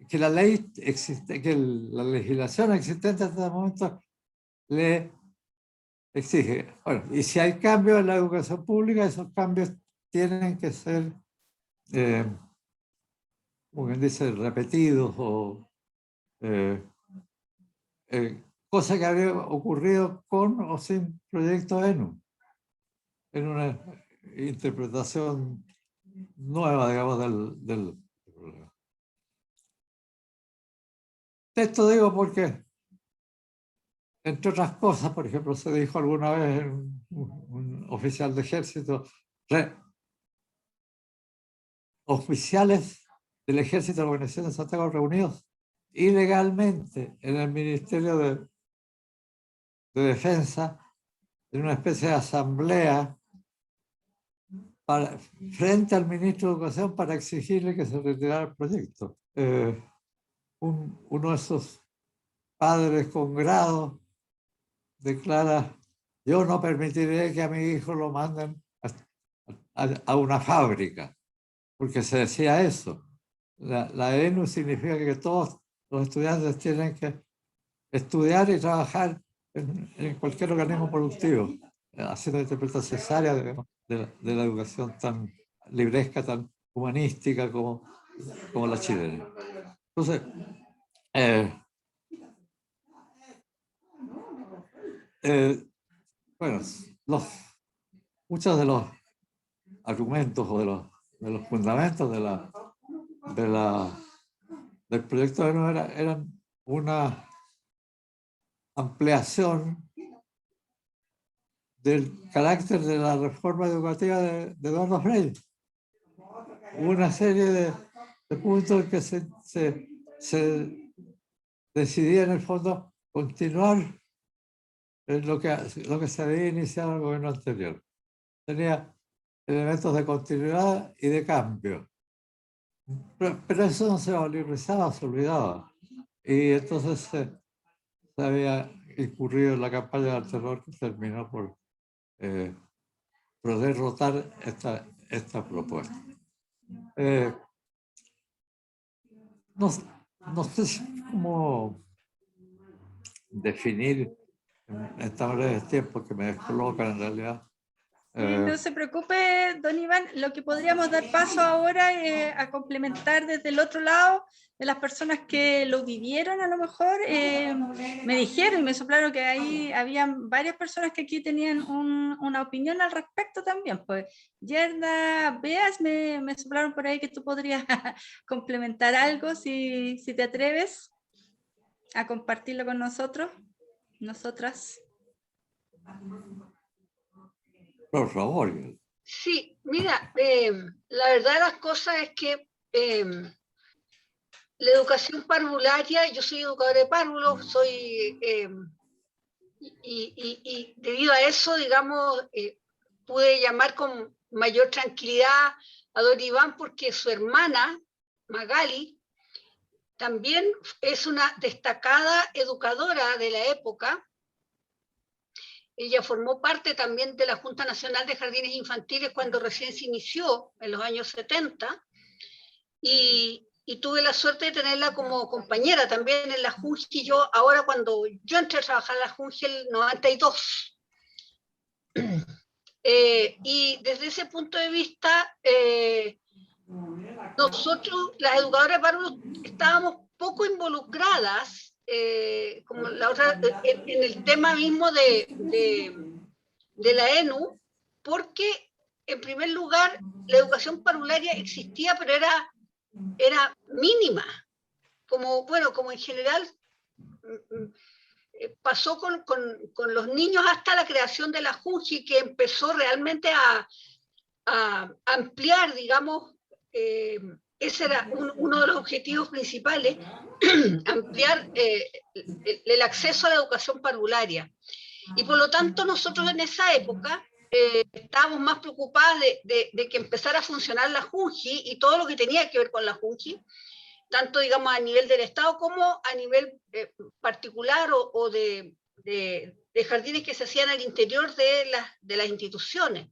que la ley existe, que la legislación existente hasta el momento le exige. Bueno, y si hay cambios en la educación pública, esos cambios tienen que ser, como quien dice, repetidos o cosa que habría ocurrido con o sin proyecto ENU, en una interpretación nueva, digamos, del problema. Esto digo porque, entre otras cosas, por ejemplo, se dijo alguna vez un oficial de ejército, oficiales del ejército de la Organización de Santiago reunidos ilegalmente en el Ministerio de Defensa, en una especie de asamblea frente al ministro de Educación para exigirle que se retirara el proyecto. Uno de esos padres con grado declara: yo no permitiré que a mi hijo lo manden a una fábrica, porque se decía eso. La ENU significa que todos los estudiantes tienen que estudiar y trabajar en cualquier organismo productivo, haciendo interpretación cesárea de la educación tan libresca, tan humanística como la chilena. Entonces, bueno, muchos de los argumentos o de los fundamentos del proyecto de ENU eran una ampliación del carácter de la reforma educativa de Eduardo Frei. Una serie de puntos que se decidía en el fondo continuar en lo que se había iniciado en el gobierno anterior. Tenía elementos de continuidad y de cambio. Pero eso no se valorizaba, se olvidaba. Y entonces se había incurrido en la campaña del terror que terminó por derrotar esta propuesta. No sé cómo definir en tan breves tiempos que me descolocan en realidad. No se preocupe, don Iván, lo que podríamos dar paso ahora a complementar desde el otro lado de las personas que lo vivieron, a lo mejor me dijeron y me soplaron que ahí habían varias personas que aquí tenían una opinión al respecto también. Pues Yerda, Beas, me soplaron por ahí que tú podrías complementar algo si te atreves a compartirlo con nosotros, nosotras. Por favor. Sí, mira, la verdad de las cosas es que la educación parvularia, yo soy educadora de párvulos, y debido a eso, digamos, pude llamar con mayor tranquilidad a don Iván porque su hermana, Magali, también es una destacada educadora de la época. Ella formó parte también de la Junta Nacional de Jardines Infantiles cuando recién se inició, en los años 70, y tuve la suerte de tenerla como compañera también en la Junji. Yo, ahora cuando yo entré a trabajar en la Junji en el 92, y desde ese punto de vista, nosotros, las educadoras de párvulos, estábamos poco involucradas como la otra, en el tema mismo de la ENU, porque en primer lugar la educación parvularia existía, pero era mínima, como en general pasó con los niños hasta la creación de la Junji, que empezó realmente a ampliar, digamos, ese era uno de los objetivos principales, ampliar el acceso a la educación parvularia. Y por lo tanto nosotros en esa época estábamos más preocupados de que empezara a funcionar la Junji y todo lo que tenía que ver con la Junji, tanto digamos a nivel del Estado como a nivel particular o de jardines que se hacían al interior de las instituciones.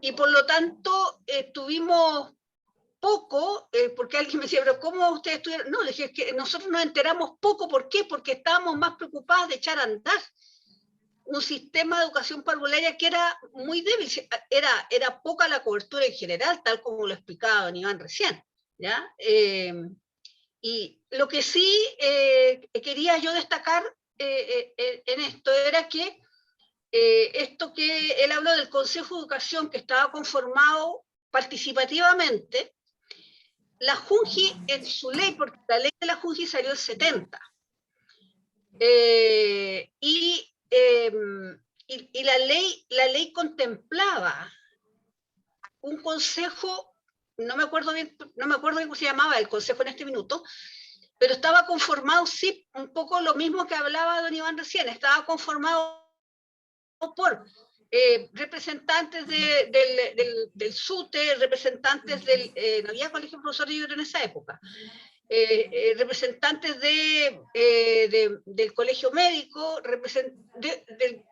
Y por lo tanto tuvimos poco, porque alguien me decía, pero ¿cómo ustedes estuvieron? No, le dije, es que nosotros nos enteramos poco. ¿Por qué? Porque estábamos más preocupados de echar a andar un sistema de educación parvularia que era muy débil, era poca la cobertura en general, tal como lo explicaba don Iván recién, ¿ya? Y lo que sí quería yo destacar en esto era que esto que él habló del Consejo de Educación, que estaba conformado participativamente, la JUNJI en su ley, porque la ley de la JUNJI salió en 70, y la ley contemplaba un consejo, no me acuerdo bien cómo se llamaba el consejo en este minuto, pero estaba conformado, sí, un poco lo mismo que hablaba don Iván recién, estaba conformado por representantes del SUTE, representantes del, no había colegio de profesores yo en esa época, representantes del colegio médico,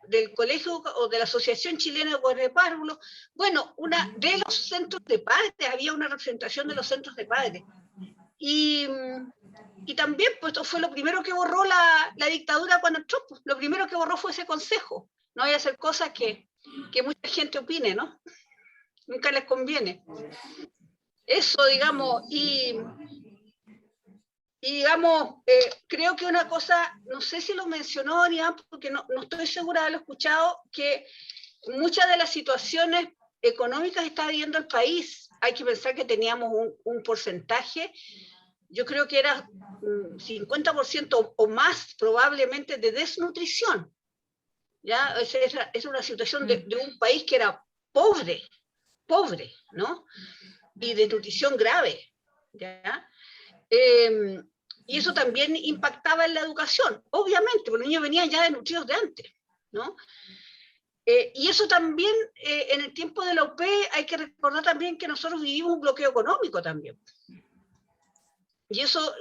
del colegio o de la Asociación Chilena de Párvulos, bueno, de los centros de padres, había una representación de los centros de padres. Y también, pues esto fue lo primero que borró la dictadura cuando entró, pues, lo primero que borró fue ese consejo. No vaya a hacer cosas que mucha gente opine, ¿no? Nunca les conviene. Eso, digamos, y digamos, creo que una cosa, no sé si lo mencionó Iván, porque no estoy segura de haberlo escuchado, que muchas de las situaciones económicas que está viviendo el país, hay que pensar que teníamos un porcentaje, yo creo que era 50% o más probablemente de desnutrición. ¿Ya? Es una situación de un país que era pobre, ¿no? Y de nutrición grave, ¿ya? Y eso también impactaba en la educación, obviamente, porque los niños venían ya desnutridos de antes, ¿no? Y eso también, en el tiempo de la UP, hay que recordar también que nosotros vivimos un bloqueo económico también. Y eso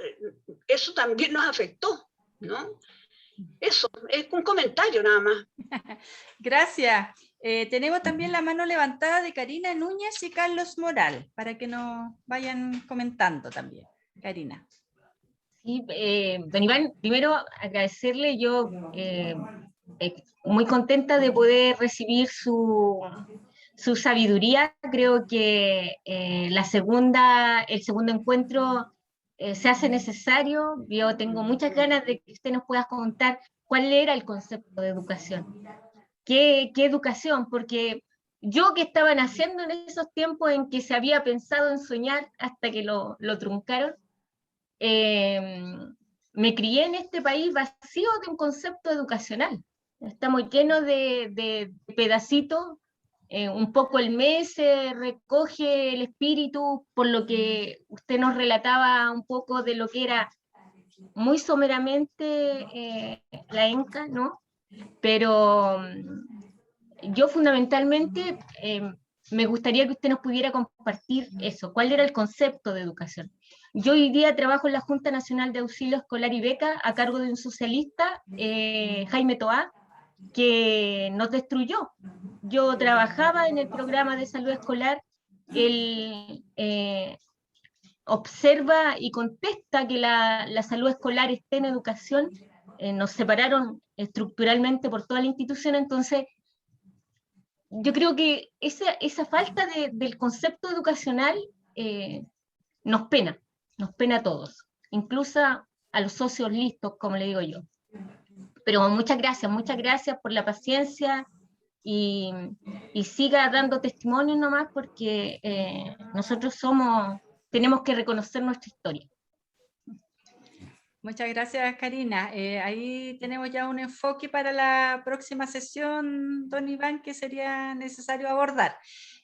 también nos afectó, ¿no? Eso, es un comentario nada más. Gracias. Tenemos también la mano levantada de Karina Núñez y Carlos Moral, para que nos vayan comentando también. Karina. Sí, don Iván, primero agradecerle, yo muy contenta de poder recibir su sabiduría. Creo que el segundo encuentro se hace necesario. Yo tengo muchas ganas de que usted nos pueda contar cuál era el concepto de educación. ¿Qué educación? Porque yo que estaba naciendo en esos tiempos en que se había pensado en soñar hasta que lo truncaron, me crié en este país vacío de un concepto educacional. Estamos llenos de pedacitos, un poco el mes recoge el espíritu, por lo que usted nos relataba un poco de lo que era muy someramente la ENCA, ¿no? Pero yo fundamentalmente me gustaría que usted nos pudiera compartir eso, cuál era el concepto de educación. Yo hoy día trabajo en la Junta Nacional de Auxilio Escolar y Beca a cargo de un socialista, Jaime Toá, que nos destruyó. Yo trabajaba en el programa de salud escolar, él observa y contesta que la salud escolar esté en educación, nos separaron estructuralmente por toda la institución, entonces yo creo que esa falta del concepto educacional nos pena a todos, incluso a los socios listos, como le digo yo. Pero muchas gracias por la paciencia y siga dando testimonio nomás, porque nosotros tenemos que reconocer nuestra historia. Muchas gracias, Karina. Ahí tenemos ya un enfoque para la próxima sesión, don Iván, que sería necesario abordar.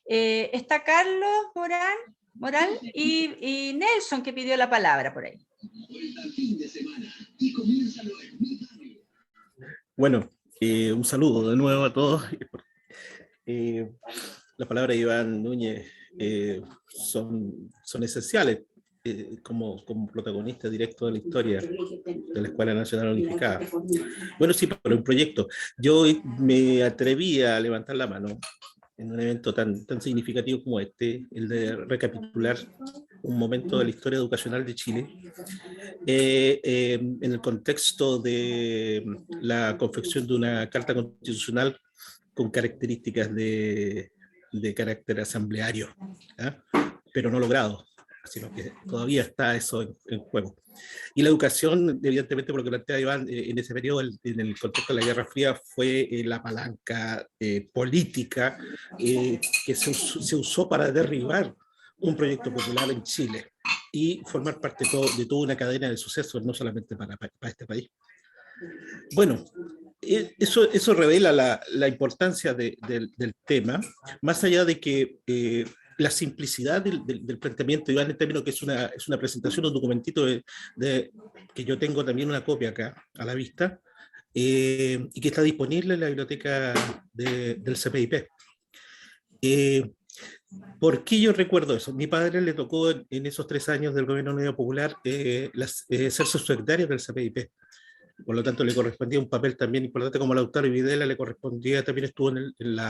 Está Carlos Moral y Nelson, que pidió la palabra por ahí. Bueno, un saludo de nuevo a todos. Las palabras de Iván Núñez son esenciales como protagonista directo de la historia de la Escuela Nacional Unificada. Bueno, sí, para un proyecto. Yo me atreví a levantar la mano en un evento tan significativo como este, el de recapitular un momento de la historia educacional de Chile, en el contexto de la confección de una carta constitucional con características de carácter asambleario, ¿eh? Pero no logrado. sino que todavía está eso en juego. Y la educación, evidentemente, por lo que plantea Iván, en ese periodo, en el contexto de la Guerra Fría, fue la palanca política que se usó para derribar un proyecto popular en Chile y formar parte de toda una cadena de sucesos, no solamente para este país. Bueno, eso revela la importancia del tema, más allá de que la simplicidad del planteamiento, Iván, en términos que es una presentación, un documentito que yo tengo también una copia acá a la vista, y que está disponible en la biblioteca del CPIP. ¿Por qué yo recuerdo eso? Mi padre le tocó en esos 3 años del gobierno Unidad Popular ser subsecretario del CPIP. Por lo tanto, le correspondía un papel también importante como Lautaro Videla, le correspondía, también estuvo en el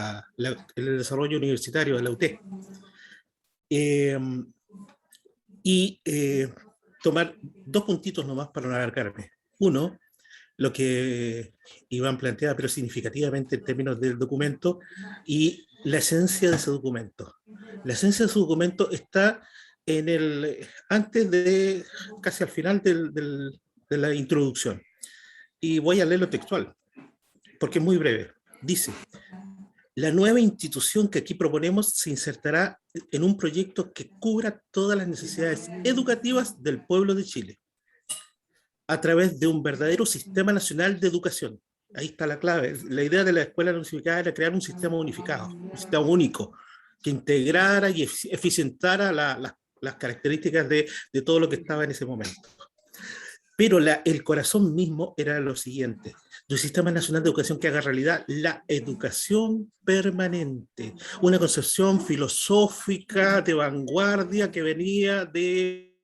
desarrollo universitario de la UT. Tomar 2 puntitos nomás para no alargarme. Uno, lo que Iván planteaba, pero significativamente en términos del documento, y la esencia de ese documento. La esencia de su documento está casi al final de la introducción. Y voy a leerlo textual, porque es muy breve. Dice: la nueva institución que aquí proponemos se insertará en un proyecto que cubra todas las necesidades educativas del pueblo de Chile, a través de un verdadero sistema nacional de educación. Ahí está la clave. La idea de la escuela unificada era crear un sistema unificado, un sistema único, que integrara y eficientara las características de todo lo que estaba en ese momento. Pero el corazón mismo era lo siguiente: de un sistema nacional de educación que haga realidad la educación permanente, una concepción filosófica de vanguardia que venía de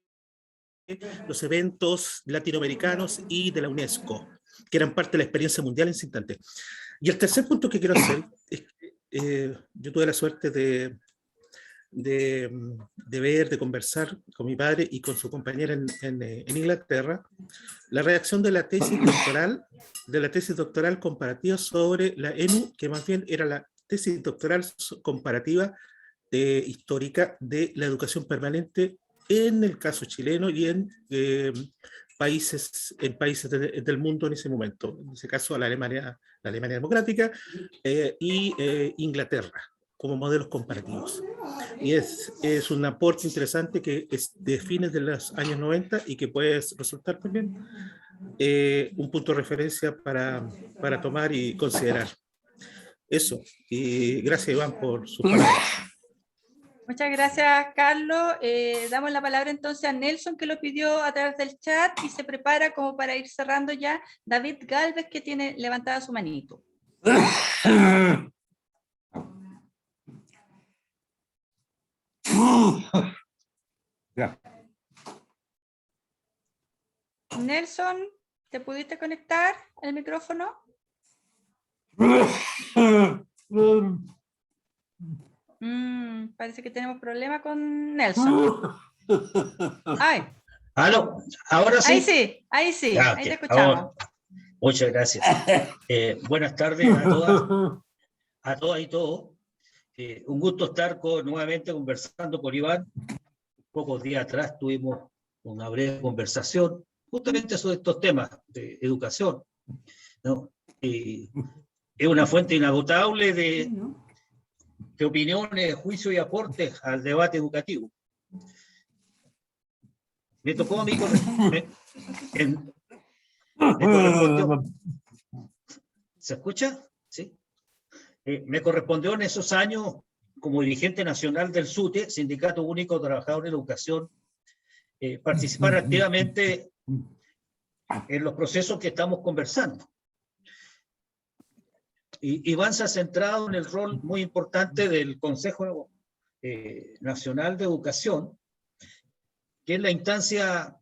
los eventos latinoamericanos y de la UNESCO, que eran parte de la experiencia mundial en ese instante. Y el tercer punto que quiero hacer es que yo tuve la suerte de conversar con mi padre y con su compañera en Inglaterra, la redacción de la tesis doctoral comparativa sobre la ENU, que más bien era la tesis doctoral comparativa histórica de la educación permanente en el caso chileno y en países del mundo en ese momento, en ese caso la Alemania democrática y Inglaterra, como modelos comparativos. Y es un aporte interesante que es de fines de los años 90 y que puede resultar también un punto de referencia para tomar y considerar. Eso. Y gracias, Iván, por sus palabras. Muchas gracias, Carlos. Damos la palabra entonces a Nelson, que lo pidió a través del chat y se prepara como para ir cerrando ya David Galvez, que tiene levantada su manito. Ya. Nelson, ¿te pudiste conectar el micrófono? Parece que tenemos problema con Nelson. Ay. ¿Aló? ¿Ahora sí? Ahí sí, Ya, ahí okay. te escuchamos. Muchas gracias. Buenas tardes a todas y todos. Un gusto estar nuevamente conversando con Iván. Pocos días atrás tuvimos una breve conversación justamente sobre estos temas de educación, ¿no? Es una fuente inagotable de opiniones, juicios y aportes al debate educativo. Me tocó a mí ¿se escucha? Sí. Me correspondió en esos años, como dirigente nacional del SUTE, Sindicato Único de Trabajadores de Educación, participar activamente en los procesos que estamos conversando. Iván se ha centrado en el rol muy importante del Consejo Nacional de Educación, que es la instancia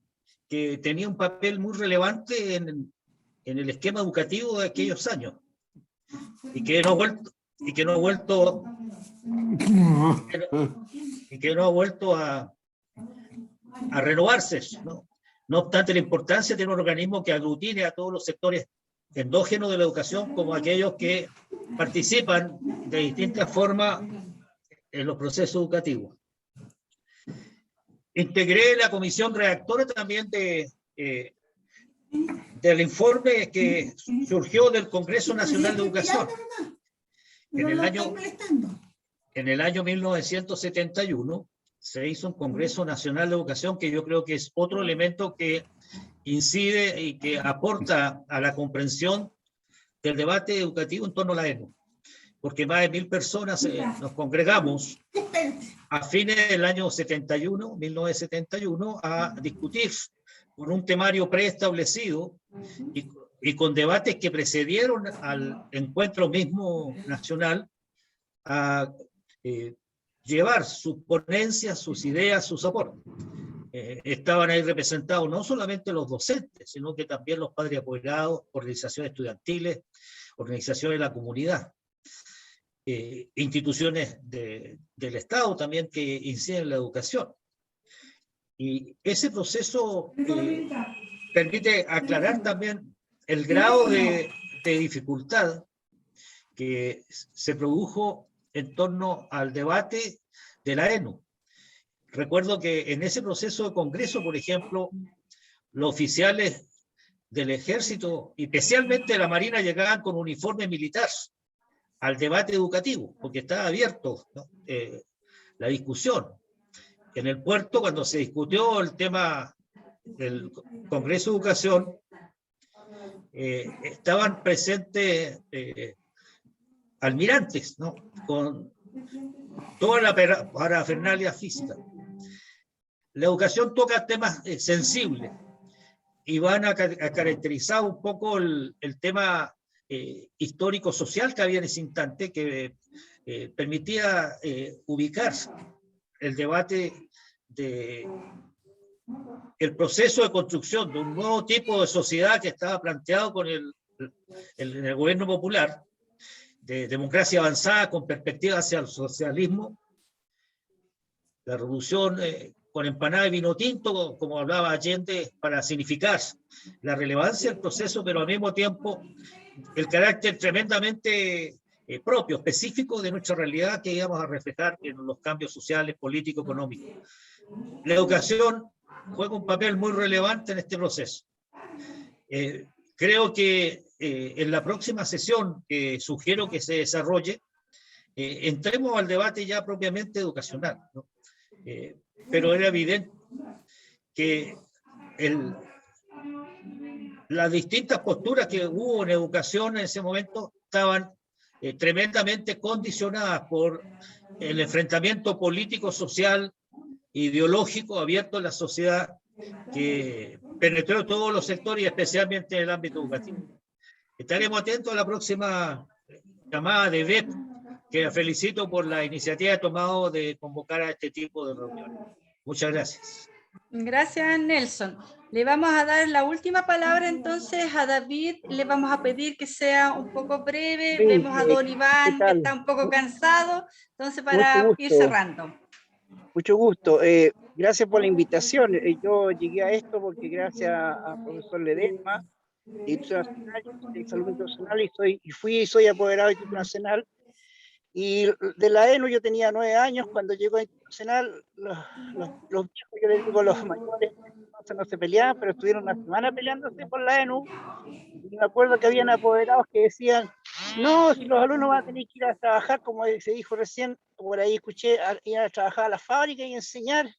que tenía un papel muy relevante en el esquema educativo de aquellos años, y que no ha vuelto a renovarse, ¿no? No obstante la importancia de un organismo que aglutine a todos los sectores endógenos de la educación, como aquellos que participan de distintas formas en los procesos educativos. integré la comisión redactora también del informe que surgió del Congreso Nacional de Educación. En el año 1971 se hizo un Congreso Nacional de Educación, que yo creo que es otro elemento que incide y que aporta a la comprensión del debate educativo en torno a la ENU, porque más de 1000 personas nos congregamos a fines del año 1971, a discutir con un temario preestablecido y con debates que precedieron al encuentro mismo nacional, a llevar sus ponencias, sus ideas, sus aportes. Estaban ahí representados no solamente los docentes, sino que también los padres apoderados, organizaciones estudiantiles, organizaciones de la comunidad, instituciones del Estado también que inciden en la educación. Y ese proceso permite aclarar también el grado de dificultad que se produjo en torno al debate de la ENU. Recuerdo que en ese proceso de congreso, por ejemplo, los oficiales del ejército, y especialmente de la Marina, llegaban con uniforme militar al debate educativo, porque estaba abierto, ¿no? La discusión. En el puerto, cuando se discutió el tema del Congreso de Educación, estaban presentes almirantes, ¿no? Con toda la parafernalia física. La educación toca temas sensibles y van a caracterizar un poco el tema histórico-social que había en ese instante, que permitía ubicar el debate el proceso de construcción de un nuevo tipo de sociedad que estaba planteado con el gobierno popular, de democracia avanzada con perspectiva hacia el socialismo, la revolución con empanada de vino tinto, como hablaba Allende, para significar la relevancia del proceso, pero al mismo tiempo el carácter tremendamente propio, específico de nuestra realidad que íbamos a reflejar en los cambios sociales, políticos, económicos. La educación juega un papel muy relevante en este proceso. Creo que en la próxima sesión que sugiero que se desarrolle, entremos al debate ya propiamente educacional, ¿no? Pero era evidente que las distintas posturas que hubo en educación en ese momento estaban tremendamente condicionadas por el enfrentamiento político, social, ideológico abierto en la sociedad, que penetró todos los sectores y especialmente en el ámbito educativo. Estaremos atentos a la próxima llamada de BEP, que la felicito por la iniciativa que ha tomado de convocar a este tipo de reuniones. Muchas gracias. Gracias, Nelson. Le vamos a dar la última palabra entonces a David. Le vamos a pedir que sea un poco breve. Sí, vemos a don Iván, que está un poco cansado. Entonces, para ir cerrando. Mucho gusto. Gracias por la invitación. Yo llegué a esto porque gracias a profesor Ledesma, de Instituto Nacional, de Salud Internacional, y soy apoderado de Instituto Nacional. Y de la ENU yo tenía 9 años cuando llegó a Instituto Nacional. Los viejos, yo les digo, los mayores, no se peleaban, pero estuvieron una semana peleándose por la ENU. Y me acuerdo que habían apoderados que decían, no, si los alumnos van a tener que ir a trabajar, como se dijo recién, por ahí escuché, ir a trabajar a la fábrica y enseñar.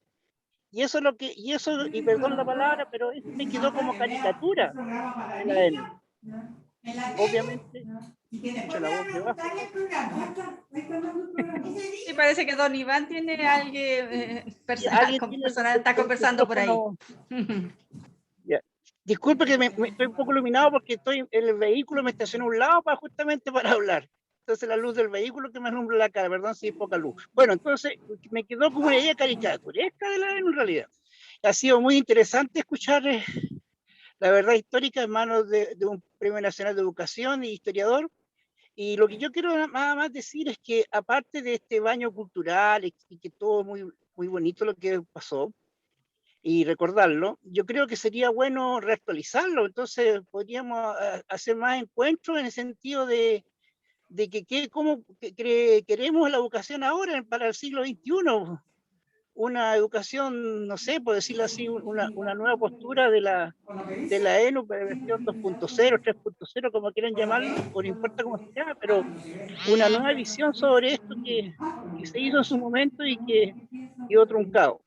Y eso es lo que, y perdón la palabra, pero eso me quedó como caricatura de la ENU. Obviamente, escucho la voz de abajo. Sí, parece que don Iván tiene alguien personal, está conversando por ahí. Disculpe que estoy un poco iluminado porque estoy en el vehículo, me estacioné a un lado justamente para hablar. Entonces la luz del vehículo que me alumbra la cara, perdón si hay poca luz. Bueno, entonces me quedó como una idea caricaturesca de la ENU en realidad. Ha sido muy interesante escuchar la verdad histórica en manos de un Premio Nacional de Educación y historiador. Y lo que yo quiero nada más decir es que aparte de este baño cultural y que todo muy, muy bonito lo que pasó, y recordarlo, yo creo que sería bueno reactualizarlo. Entonces podríamos hacer más encuentros en el sentido de que cómo queremos la educación ahora para el siglo XXI. una educación, no sé, por decirlo así, una nueva postura de la ENU, versión 2.0, 3.0, como quieran llamarlo, o no importa cómo se llama, pero una nueva visión sobre esto que se hizo en su momento y que quedó truncado.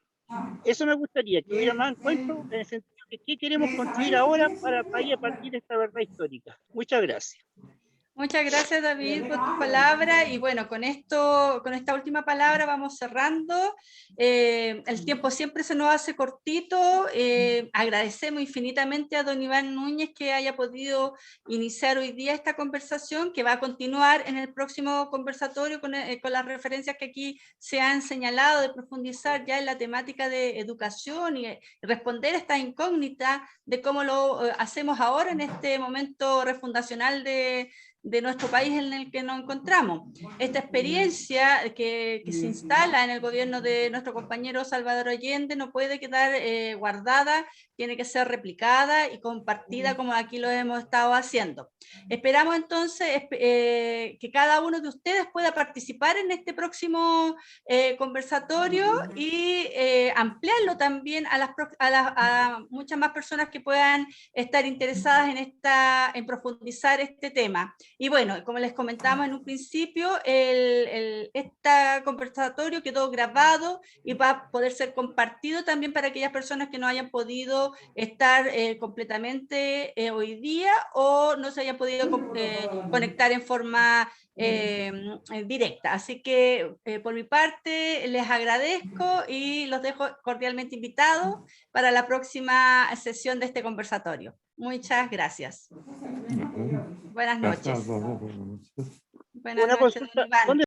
Eso me gustaría, que hubiera más encuentro en el sentido de qué queremos construir ahora para ir a partir de esta verdad histórica. Muchas gracias. Muchas gracias, David, por tus palabras. Y bueno, con esta última palabra vamos cerrando. El tiempo siempre se nos hace cortito. Agradecemos infinitamente a don Iván Núñez que haya podido iniciar hoy día esta conversación, que va a continuar en el próximo conversatorio con las referencias que aquí se han señalado, de profundizar ya en la temática de educación y responder a esta incógnita de cómo lo hacemos ahora en este momento refundacional de nuestro país en el que nos encontramos. Esta experiencia que se instala en el gobierno de nuestro compañero Salvador Allende no puede quedar guardada, tiene que ser replicada y compartida como aquí lo hemos estado haciendo. Esperamos entonces que cada uno de ustedes pueda participar en este próximo conversatorio y ampliarlo también a muchas más personas que puedan estar interesadas en profundizar este tema. Y bueno, como les comentamos en un principio, este conversatorio quedó grabado y va a poder ser compartido también para aquellas personas que no hayan podido estar completamente hoy día o no se hayan podido conectar en forma directa. Así que por mi parte les agradezco y los dejo cordialmente invitados para la próxima sesión de este conversatorio. Muchas gracias. Buenas noches. Buenas Una noches, don consulta, Iván. ¿dónde